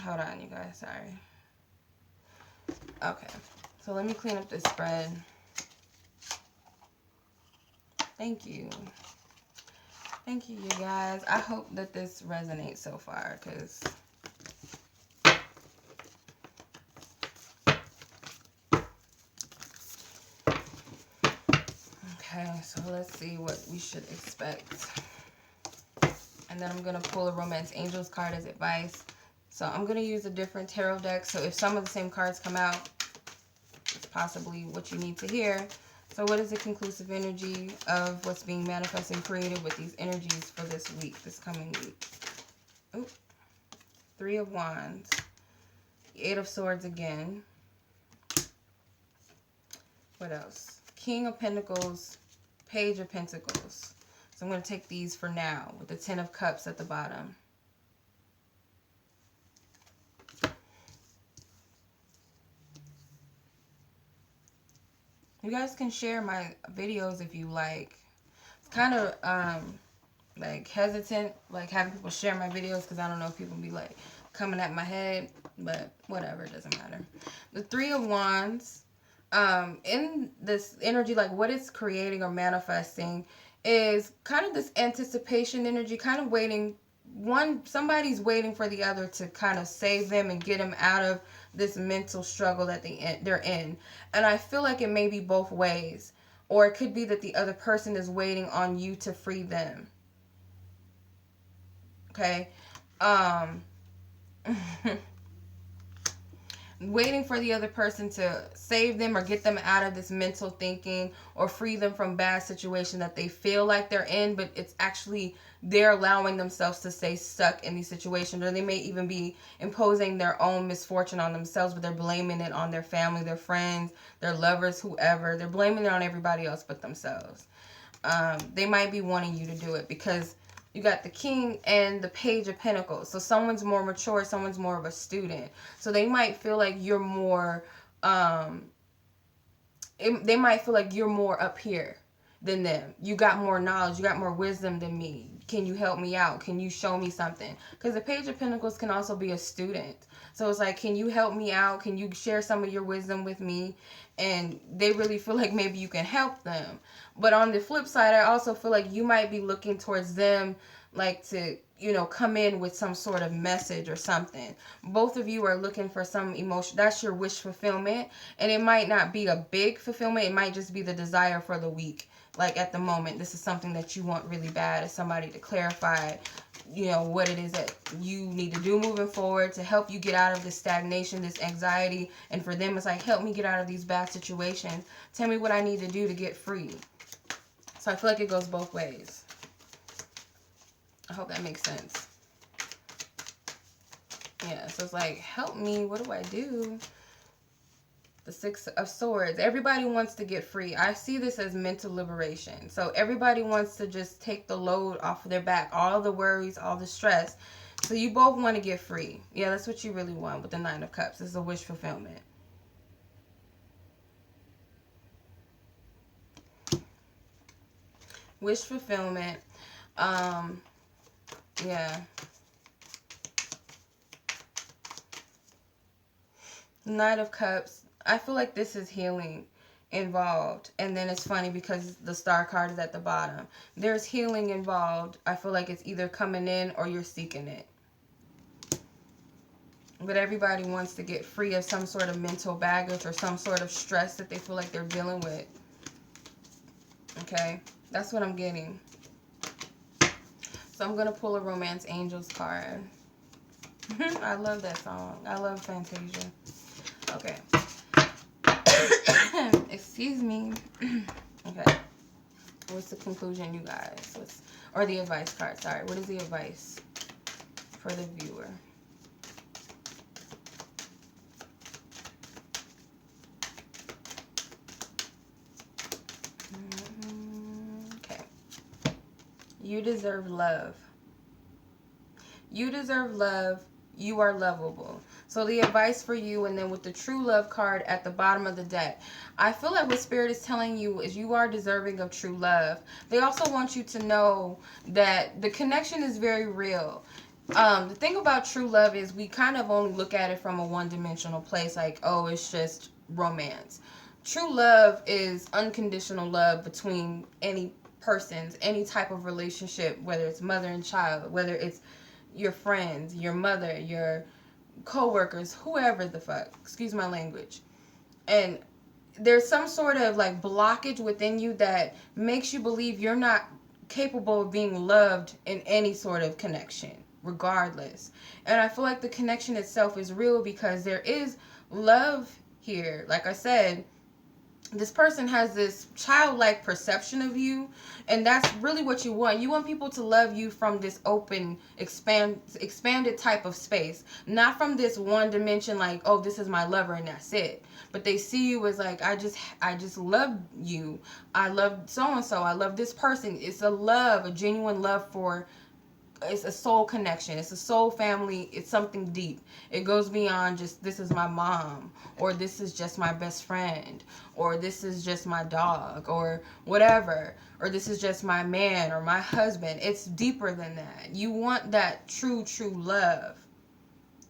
Hold on, you guys. Sorry. Okay. So let me clean up this spread. Thank you. Thank you, you guys. I hope that this resonates so far, because okay, so let's see what we should expect. And then I'm going to pull a Romance Angels card as advice. So I'm going to use a different tarot deck. So if some of the same cards come out, it's possibly what you need to hear. So what is the conclusive energy of what's being manifested and created with these energies for this week, this coming week? Oop. Three of Wands. Eight of Swords again. What else? King of Pentacles. Page of Pentacles. So I'm going to take these for now with the Ten of Cups at the bottom. You guys can share my videos if you like. It's kind of like hesitant, like having people share my videos, because I don't know if people be like coming at my head, but whatever, it doesn't matter. The Three of Wands, in this energy, like what it's creating or manifesting is kind of this anticipation energy, kind of waiting. Somebody's waiting for the other to kind of save them and get them out of this mental struggle that they're in. And I feel like it may be both ways. Or it could be that the other person is waiting on you to free them. Okay? Waiting for the other person to save them or get them out of this mental thinking or free them from bad situation that they feel like they're in, but it's actually they're allowing themselves to stay stuck in these situations, or they may even be imposing their own misfortune on themselves, but they're blaming it on their family, their friends, their lovers, whoever. They're blaming it on everybody else but themselves. They might be wanting you to do it because you got the King and the Page of Pentacles. So someone's more mature, someone's more of a student. So they might feel like you're more, they might feel like you're more up here than them. You got more knowledge, you got more wisdom than me. Can you help me out? Can you show me something? Because the Page of Pentacles can also be a student. So it's like, can you help me out? Can you share some of your wisdom with me? And they really feel like maybe you can help them. But on the flip side, I also feel like you might be looking towards them, like to, come in with some sort of message or something. Both of you are looking for some emotion. That's your wish fulfillment. And it might not be a big fulfillment. It might just be the desire for the week. Like at the moment, this is something that you want really bad, is somebody to clarify, what it is that you need to do moving forward to help you get out of this stagnation, this anxiety. And for them, it's like, help me get out of these bad situations. Tell me what I need to do to get free. So I feel like it goes both ways. I hope that makes sense. Yeah, so it's like, help me. What do I do? The Six of Swords. Everybody wants to get free. I see this as mental liberation. So everybody wants to just take the load off of their back. All the worries, all the stress. So you both want to get free. Yeah, that's what you really want with the Nine of Cups. It's a wish fulfillment. Wish fulfillment. Yeah. Knight of Cups. I feel like this is healing involved. And then it's funny because the star card is at the bottom. There's healing involved. I feel like it's either coming in or you're seeking it. But everybody wants to get free of some sort of mental baggage or some sort of stress that they feel like they're dealing with. Okay? That's what I'm getting. So I'm going to pull a Romance Angels card. I love that song. I love Fantasia. Okay. Excuse me. Okay. What's the conclusion, you guys? Or the advice card, sorry. What is the advice for the viewer? Okay. You deserve love. You deserve love. You are lovable. So the advice for you, and then with the true love card at the bottom of the deck, I feel like what Spirit is telling you is you are deserving of true love. They also want you to know that the connection is very real. The thing about true love is we kind of only look at it from a one-dimensional place, like, oh, it's just romance. True love is unconditional love between any persons, any type of relationship, whether it's mother and child, whether it's your friends, your mother, your co-workers, whoever the fuck, excuse my language. And there's some sort of like blockage within you that makes you believe you're not capable of being loved in any sort of connection, regardless. And I feel like the connection itself is real because there is love here. Like I said, this person has this childlike perception of you, and that's really what you want. You want people to love you from this open, expanded type of space, not from this one dimension like, oh, this is my lover and that's it. But they see you as like, I just love you. I love so and so. I love this person. It's a love, a genuine love for. It's a soul connection. It's a soul family. It's something deep. It goes beyond just this is my mom, or this is just my best friend, or this is just my dog, or whatever, or this is just my man or my husband. It's deeper than that. You want that true love.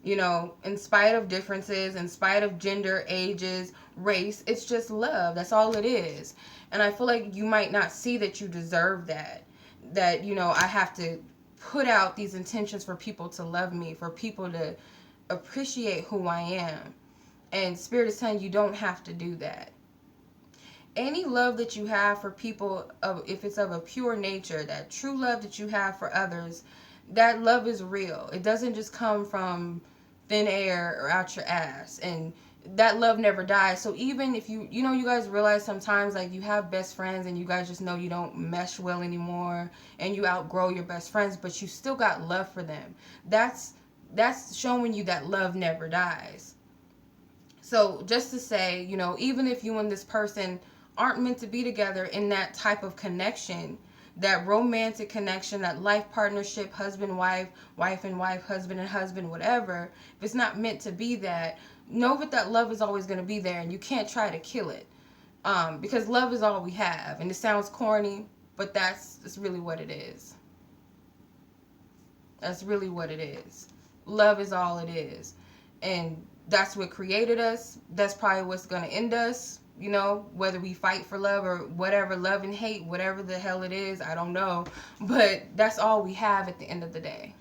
You know, in spite of differences, in spite of gender, ages, race, it's just love. That's all it is. And I feel like you might not see that you deserve that. That, you know, I have to put out these intentions for people to love me, for people to appreciate who I am. And Spirit is telling you don't have to do that. Any love that you have for people, if it's of a pure nature, that true love that you have for others, that love is real. It doesn't just come from thin air or out your ass. And that love never dies. So even if you know, you guys realize sometimes like you have best friends and you guys just know you don't mesh well anymore and you outgrow your best friends, but you still got love for them. That's showing you that love never dies. So just to say, you know, even if you and this person aren't meant to be together in that type of connection, that romantic connection, that life partnership, husband, wife, wife and wife, husband and husband, whatever, if it's not meant to be that, know that love is always going to be there and you can't try to kill it. Because love is all we have. And it sounds corny, but that's really what it is. That's really what it is. Love is all it is. And that's what created us. That's probably what's going to end us. You know, whether we fight for love or whatever, love and hate, whatever the hell it is, I don't know. But that's all we have at the end of the day.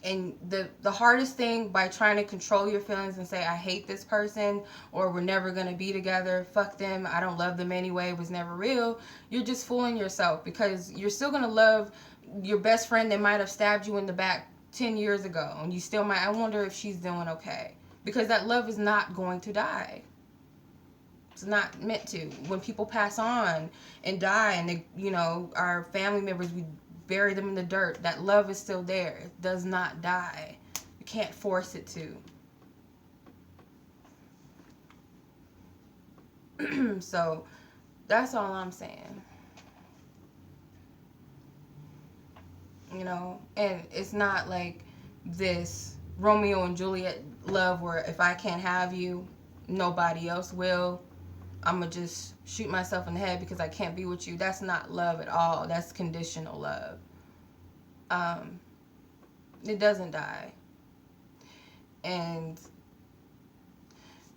And the hardest thing by trying to control your feelings and say, I hate this person, or we're never going to be together, fuck them, I don't love them anyway, it was never real, you're just fooling yourself, because you're still going to love your best friend that might have stabbed you in the back 10 years ago, and you still might, I wonder if she's doing okay. Because that love is not going to die. It's not meant to. When people pass on and die and they, you know, our family members, we bury them in the dirt, that love is still there. It does not die. You can't force it to. So that's all I'm saying. You know, and it's not like this Romeo and Juliet love where if I can't have you, nobody else will. I'm gonna just shoot myself in the head because I can't be with you. That's not love at all. That's conditional love. Um, it doesn't die. And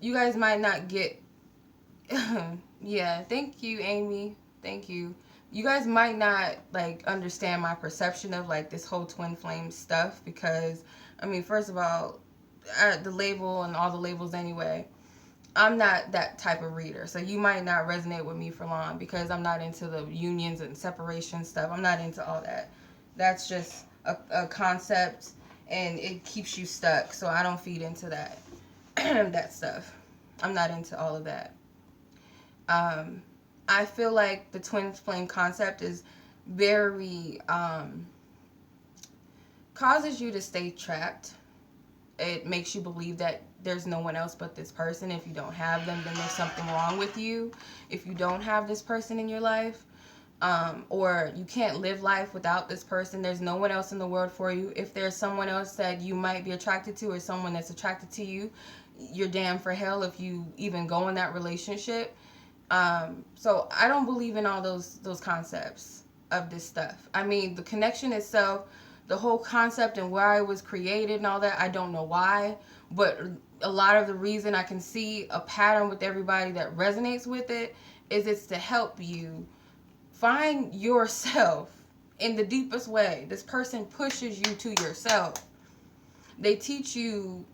you guys might not get yeah, thank you, Amy. Thank you. You guys might not like understand my perception of like this whole twin flame stuff because I mean, first of all, the label and all the labels anyway. I'm not that type of reader, so you might not resonate with me for long because I'm not into the unions and separation stuff. I'm not into all that. That's just a concept, and it keeps you stuck. So I don't feed into that that stuff. I'm not into all of that. Um, I feel like the twin flame concept is very causes you to stay trapped. It makes you believe that there's no one else but this person. If you don't have them, then there's something wrong with you. If you don't have this person in your life, or you can't live life without this person, there's no one else in the world for you. If there's someone else that you might be attracted to or someone that's attracted to you, you're damned for hell if you even go in that relationship. So I don't believe in all those concepts of this stuff. I mean, the connection itself, the whole concept and why it was created and all that, I don't know why, but a lot of the reason I can see a pattern with everybody that resonates with it is it's to help you find yourself in the deepest way. This person pushes you to yourself. They teach you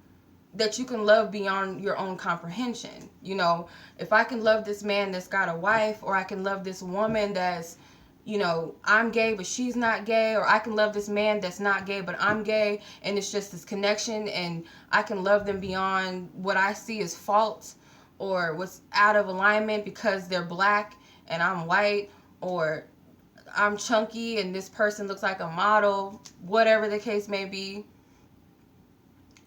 that you can love beyond your own comprehension. You know, if I can love this man that's got a wife, or I can love this woman that's, you know, I'm gay but she's not gay, or I can love this man that's not gay but I'm gay, and it's just this connection, and I can love them beyond what I see as faults or what's out of alignment because they're black and I'm white, or I'm chunky and this person looks like a model, whatever the case may be.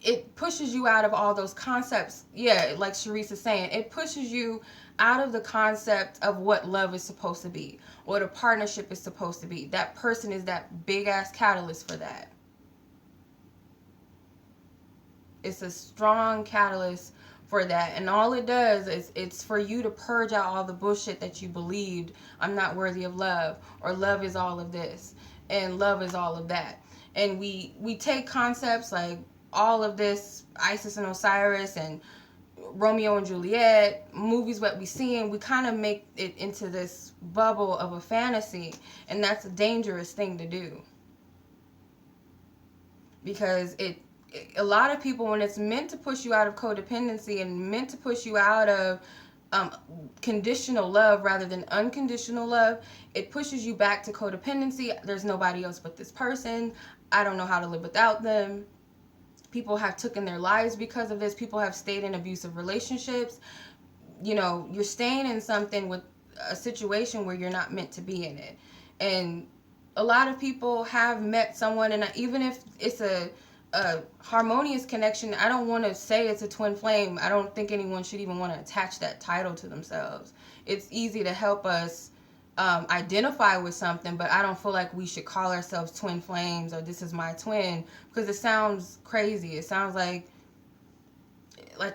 It pushes you out of all those concepts. Yeah, like Sharice is saying, it pushes you out of the concept of what love is supposed to be, what a partnership is supposed to be. That person is that big ass catalyst for that. It's a strong catalyst for that. And all it does is it's for you to purge out all the bullshit that you believed. I'm not worthy of love, or love is all of this, and love is all of that. And we take concepts like all of this Isis and Osiris and Romeo and Juliet movies, what we see, and we kind of make it into this bubble of a fantasy, and that's a dangerous thing to do because a lot of people, when it's meant to push you out of codependency and meant to push you out of conditional love rather than unconditional love, it pushes you back to codependency. There's nobody else but this person. I don't know how to live without them. People have taken their lives because of this. People have stayed in abusive relationships. You know, you're staying in something with a situation where you're not meant to be in it. And a lot of people have met someone, and even if it's a harmonious connection, I don't want to say it's a twin flame. I don't think anyone should even want to attach that title to themselves. It's easy to help us identify with something, but I don't feel like we should call ourselves twin flames or this is my twin, because it sounds crazy. It sounds like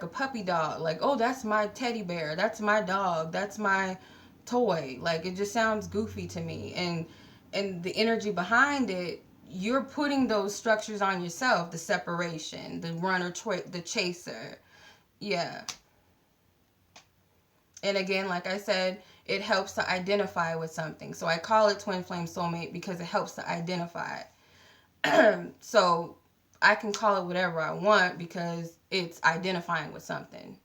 a puppy dog. Like, oh, that's my teddy bear. That's my dog. That's my toy. Like, it just sounds goofy to me. And the energy behind it, you're putting those structures on yourself. The separation, the runner, the chaser. Yeah. And again, like I said, it helps to identify with something. So I call it twin flame soulmate because it helps to identify. So I can call it whatever I want because it's identifying with something.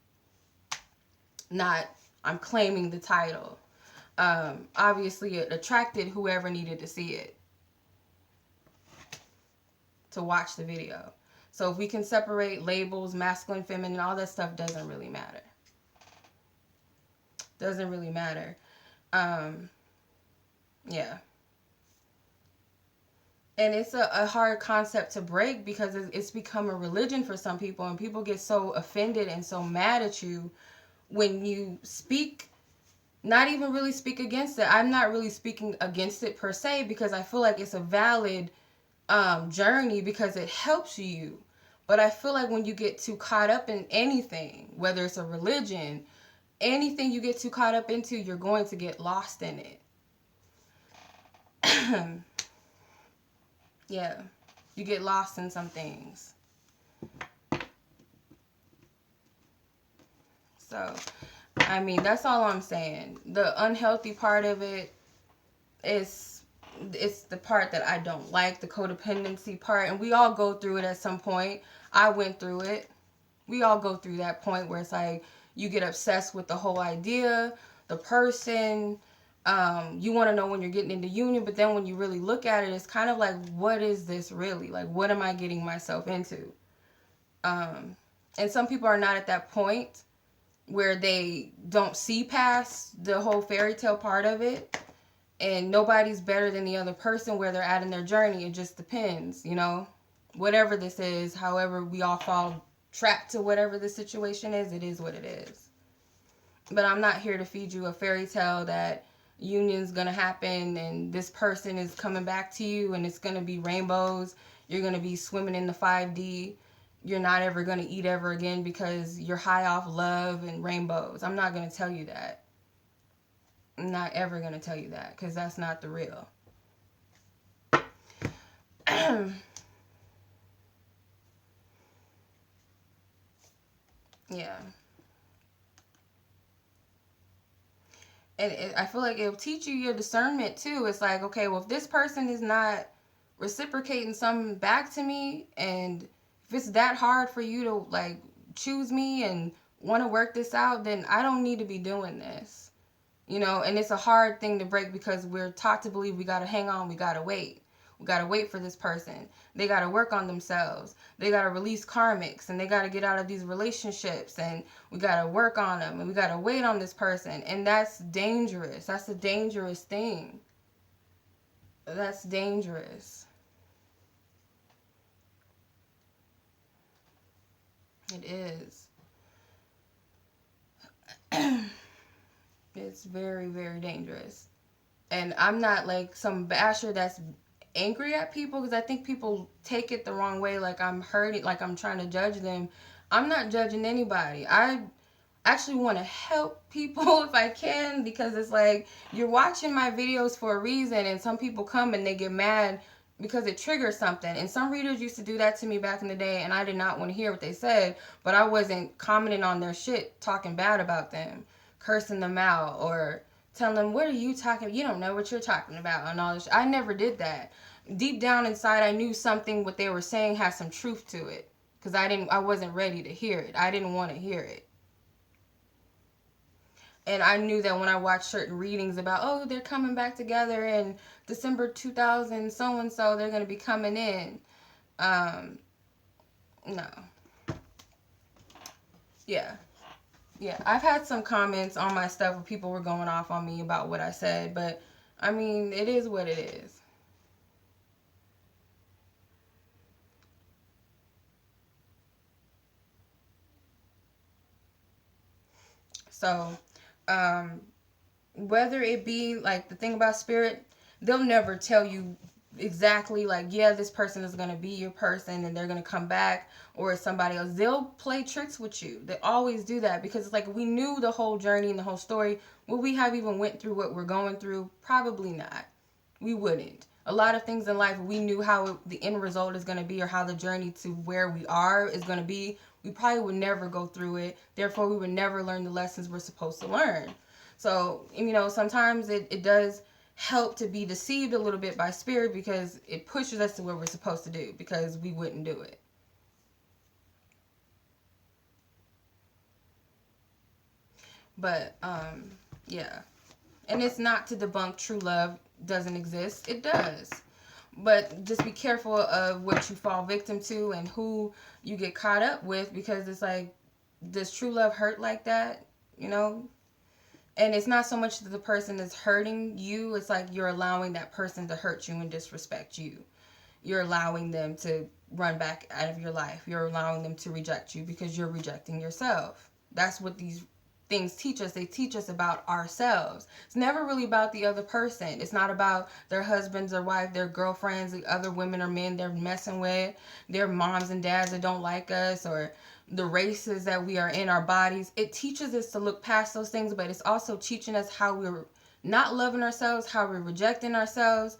Not I'm claiming the title. Obviously, it attracted whoever needed to see it to watch the video. So if we can separate labels, masculine, feminine, all that stuff doesn't really matter. Doesn't really matter. Yeah. And it's a hard concept to break because it's become a religion for some people, and people get so offended and so mad at you when you speak, not even really speak against it. I'm not really speaking against it per se, because I feel like it's a valid journey because it helps you. But I feel like when you get too caught up in anything, whether it's a religion, anything you get too caught up into, you're going to get lost in it. Yeah, you get lost in some things. So, I mean, that's all I'm saying. The unhealthy part of it is, it's the part that I don't like, the codependency part, and we all go through it at some point. I went through it. We all go through that point where it's like you get obsessed with the whole idea, the person. You want to know when you're getting into union, but then when you really look at it, it's kind of like, what is this really? Like, what am I getting myself into? And some people are not at that point where they don't see past the whole fairy tale part of it. And nobody's better than the other person where they're at in their journey. It just depends, you know? Whatever this is, however we all fall trapped to whatever the situation is, it is what it is. But I'm not here to feed you a fairy tale that union's gonna happen and this person is coming back to you and it's gonna be rainbows. You're gonna be swimming in the 5D. You're not ever gonna eat ever again because you're high off love and rainbows. I'm not gonna tell you that. I'm not ever gonna tell you that, because that's not the real. Yeah. And I feel like it'll teach you your discernment too. It's like, okay, well, if this person is not reciprocating something back to me, and if it's that hard for you to like choose me and want to work this out, then I don't need to be doing this. You know, and it's a hard thing to break because we're taught to believe we got to hang on, we got to wait. We got to wait for this person. They got to work on themselves. They got to release karmics, and they got to get out of these relationships, and we got to work on them, and we got to wait on this person. And that's dangerous. That's a dangerous thing. That's dangerous. It is. It's very, very dangerous. And I'm not like some basher that's angry at people, because I think people take it the wrong way, like I'm hurting, like I'm trying to judge them. I'm not judging anybody. I actually want to help people if I can, because it's like you're watching my videos for a reason, and some people come and they get mad because it triggers something. And some readers used to do that to me back in the day, and I did not want to hear what they said, but I wasn't commenting on their shit, talking bad about them, cursing them out, or telling them, what are you talking about? You don't know what you're talking about, and all this. I never did that. Deep down inside, I knew something, what they were saying had some truth to it, because I wasn't ready to hear it. I didn't want to hear it. And I knew that when I watched certain readings about, oh, they're coming back together in December 2000, so and so, they're going to be coming in. No. Yeah. Yeah. I've had some comments on my stuff where people were going off on me about what I said, but I mean, it is what it is. So, whether it be like the thing about spirit, they'll never tell you exactly like, yeah, this person is going to be your person and they're going to come back, or it's somebody else. They'll play tricks with you. They always do that, because it's like, we knew the whole journey and the whole story. Would we have even went through what we're going through? Probably not. We wouldn't. A lot of things in life, we knew how the end result is going to be, or how the journey to where we are is going to be. We probably would never go through it. Therefore, we would never learn the lessons we're supposed to learn. So, you know, sometimes it does help to be deceived a little bit by spirit, because it pushes us to where we're supposed to do, because we wouldn't do it. But, yeah. And it's not to debunk true love doesn't exist. It does. But just be careful of what you fall victim to and who you get caught up with, because it's like, does true love hurt like that? You know? And it's not so much that the person is hurting you. It's like you're allowing that person to hurt you and disrespect you. You're allowing them to run back out of your life. You're allowing them to reject you because you're rejecting yourself. That's what these things teach us. They teach us about ourselves. It's never really about the other person. It's not about their husbands or wife, their girlfriends, the other women or men they're messing with, their moms and dads that don't like us, or the races that we are in, our bodies. It teaches us to look past those things, but it's also teaching us how we're not loving ourselves, how we're rejecting ourselves.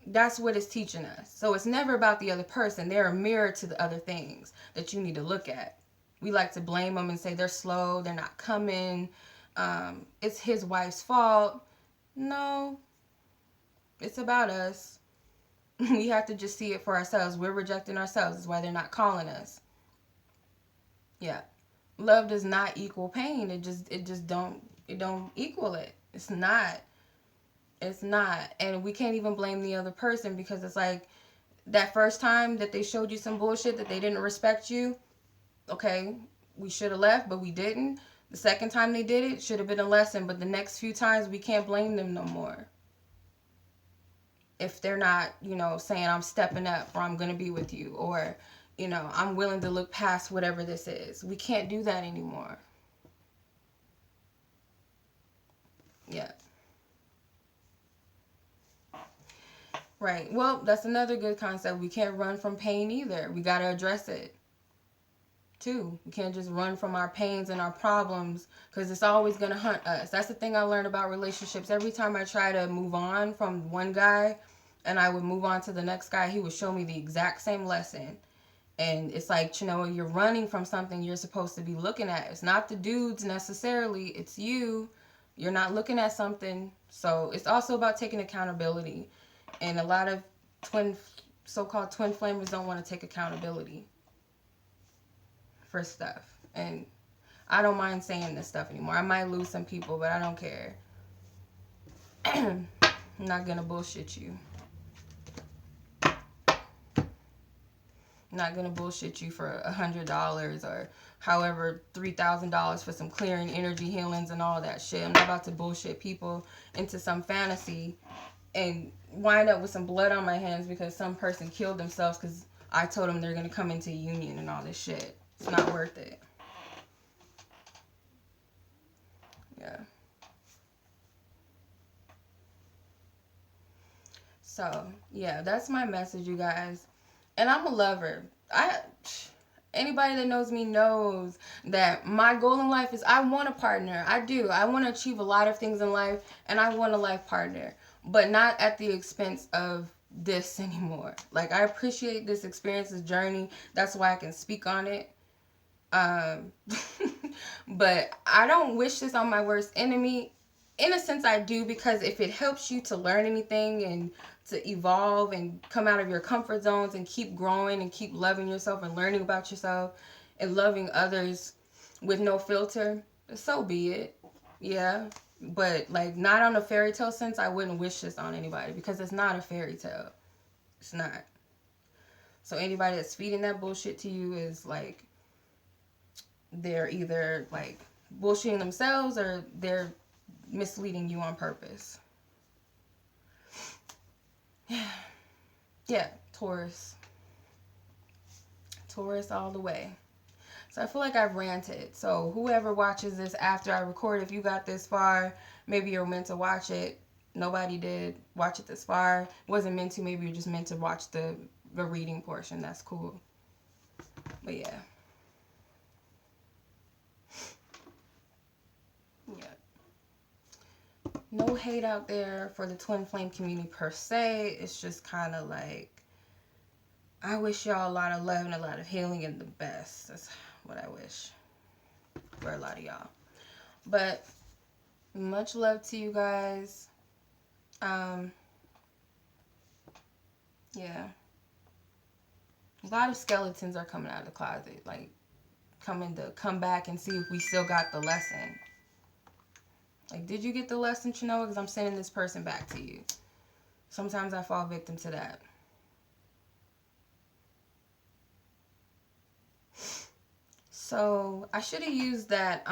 That's what it's teaching us. So it's never about the other person. They're a mirror to the other things that you need to look at. We like to blame them and say they're slow, they're not coming, it's his wife's fault. No, it's about us. We have to just see it for ourselves. We're rejecting ourselves. That's why they're not calling us. Yeah. Love does not equal pain. It don't equal it. It's not. It's not. And we can't even blame the other person, because it's like that first time that they showed you some bullshit, that they didn't respect you. Okay, we should have left, but we didn't. The second time they did it should have been a lesson, but the next few times we can't blame them no more. If they're not, saying I'm stepping up, or I'm going to be with you, or, I'm willing to look past whatever this is. We can't do that anymore. Yeah. Right. Well, that's another good concept. We can't run from pain either. We got to address it too. We can't just run from our pains and our problems, because it's always going to hunt us. That's the thing I learned about relationships. Every time I try to move on from one guy and I would move on to the next guy, he would show me the exact same lesson. And it's like, Chenoa, you're running from something you're supposed to be looking at. It's not the dudes necessarily. It's you. You're not looking at something. So it's also about taking accountability. And a lot of so-called twin flamers don't want to take accountability for stuff. And I don't mind saying this stuff anymore. I might lose some people, but I don't care. I'm not going to bullshit you. I'm not going to bullshit you for $100 or however $3,000 for some clearing energy healings and all that shit. I'm not about to bullshit people into some fantasy and wind up with some blood on my hands because some person killed themselves because I told them they're going to come into union and all this shit. It's not worth it. Yeah. So, yeah, that's my message, you guys. And I'm a lover. Anybody that knows me knows that my goal in life is I want a partner. I do. I want to achieve a lot of things in life, and I want a life partner, but not at the expense of this anymore. Like, I appreciate this experience, this journey. That's why I can speak on it. But I don't wish this on my worst enemy. In a sense, I do, because if it helps you to learn anything and to evolve and come out of your comfort zones and keep growing and keep loving yourself and learning about yourself and loving others with no filter, so be it. Yeah. But, like, not on a fairy tale sense, I wouldn't wish this on anybody, because it's not a fairy tale. It's not. So anybody that's feeding that bullshit to you is, like, they're either, like, bullshitting themselves or they're misleading you on purpose. Yeah, Taurus. Taurus all the way. So I feel like I've ranted. So whoever watches this after I record, if you got this far, maybe you're meant to watch it. Nobody did watch it this far. Wasn't meant to. Maybe you're just meant to watch the reading portion. That's cool. But yeah. Yeah. No hate out there for the twin flame community per se. It's just kind of like, I wish y'all a lot of love and a lot of healing and the best. That's what I wish for a lot of y'all. But much love to you guys. Yeah. A lot of skeletons are coming out of the closet. Like, come back and see if we still got the lesson. Like, did you get the lesson, Chenoa? Because I'm sending this person back to you. Sometimes I fall victim to that. So, I should have used that,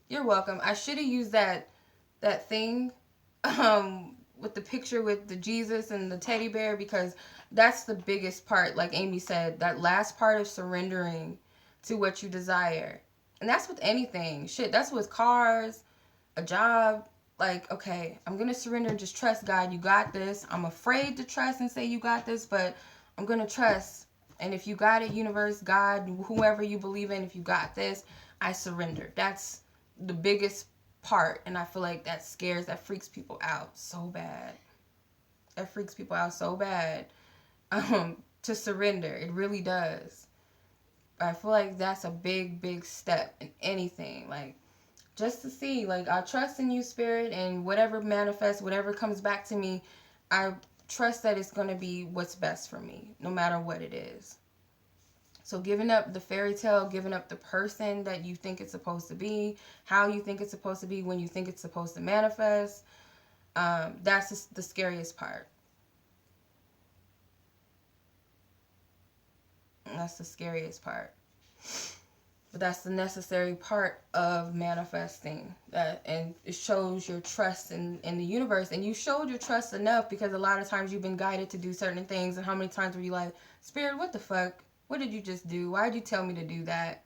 you're welcome. I should have used that thing, with the picture with the Jesus and the teddy bear, because that's the biggest part, like Amy said, that last part of surrendering to what you desire. And that's with anything. Shit, that's with cars, a job. Like, okay, I'm going to surrender and just trust God. You got this. I'm afraid to trust and say you got this, but I'm going to trust. And if you got it, universe, God, whoever you believe in, if you got this, I surrender. That's the biggest part. And I feel like that freaks people out so bad. That freaks people out so bad. To surrender. It really does. I feel like that's a big step in anything. Like, just to see, like, I trust in you, Spirit, and whatever manifests, whatever comes back to me, I trust that it's going to be what's best for me, no matter what it is. So giving up the fairy tale, giving up the person that you think it's supposed to be, how you think it's supposed to be, when you think it's supposed to manifest, that's just the scariest part. That's the scariest part. But that's the necessary part of manifesting. And it shows your trust in the universe. And you showed your trust enough because a lot of times you've been guided to do certain things. And how many times were you like, Spirit, what the fuck? What did you just do? Why did you tell me to do that?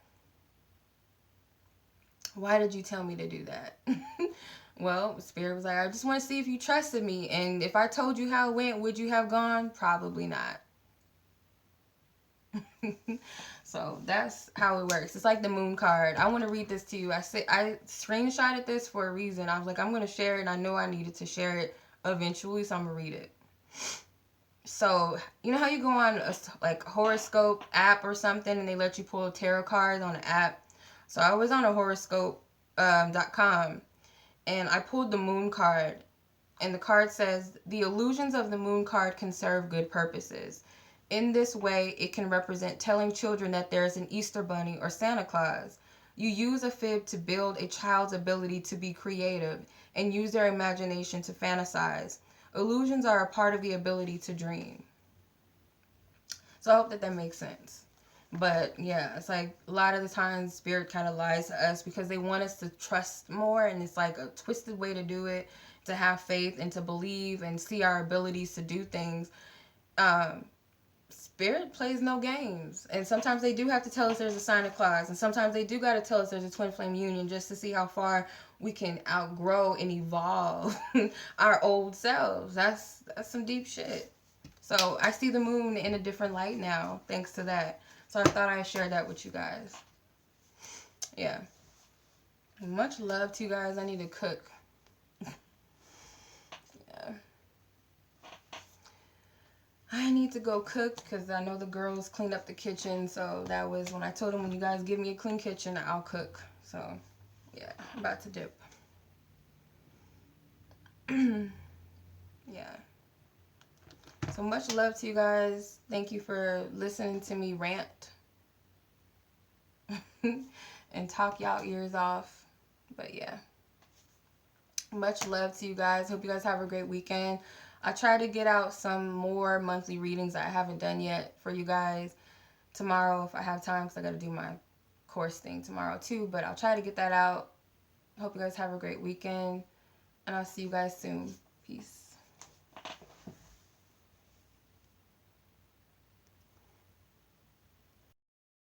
Why did you tell me to do that? Well, Spirit was like, I just want to see if you trusted me. And if I told you how it went, would you have gone? Probably not. So that's how it works. It's like the moon card. I want to read this to you. I screenshotted this for a reason. I was like, I'm going to share it, and I know I needed to share it eventually, so I'm going to read it. So, you know how you go on a like horoscope app or something, and they let you pull tarot cards on an app? So I was on a horoscope.com, and I pulled the moon card, and the card says, the illusions of the moon card can serve good purposes. In this way, it can represent telling children that there is an Easter Bunny or Santa Claus. You use a fib to build a child's ability to be creative and use their imagination to fantasize. Illusions are a part of the ability to dream. So I hope that makes sense. But yeah, it's like a lot of the times Spirit kind of lies to us because they want us to trust more, and it's like a twisted way to do it, to have faith and to believe and see our abilities to do things. Spirit plays no games. And sometimes they do have to tell us there's a Santa Claus. And sometimes they do got to tell us there's a twin flame union just to see how far we can outgrow and evolve our old selves. That's some deep shit. So I see the moon in a different light now thanks to that. So I thought I'd share that with you guys. Yeah. Much love to you guys. I need to cook. Yeah. I need to go cook because I know the girls cleaned up the kitchen. So that was when I told them, when you guys give me a clean kitchen, I'll cook. So yeah, I'm about to dip. Yeah. So much love to you guys. Thank you for listening to me rant and talk y'all ears off. But yeah. Much love to you guys. Hope you guys have a great weekend. I try to get out some more monthly readings that I haven't done yet for you guys tomorrow if I have time, because I got to do my course thing tomorrow too. But I'll try to get that out. Hope you guys have a great weekend, and I'll see you guys soon. Peace.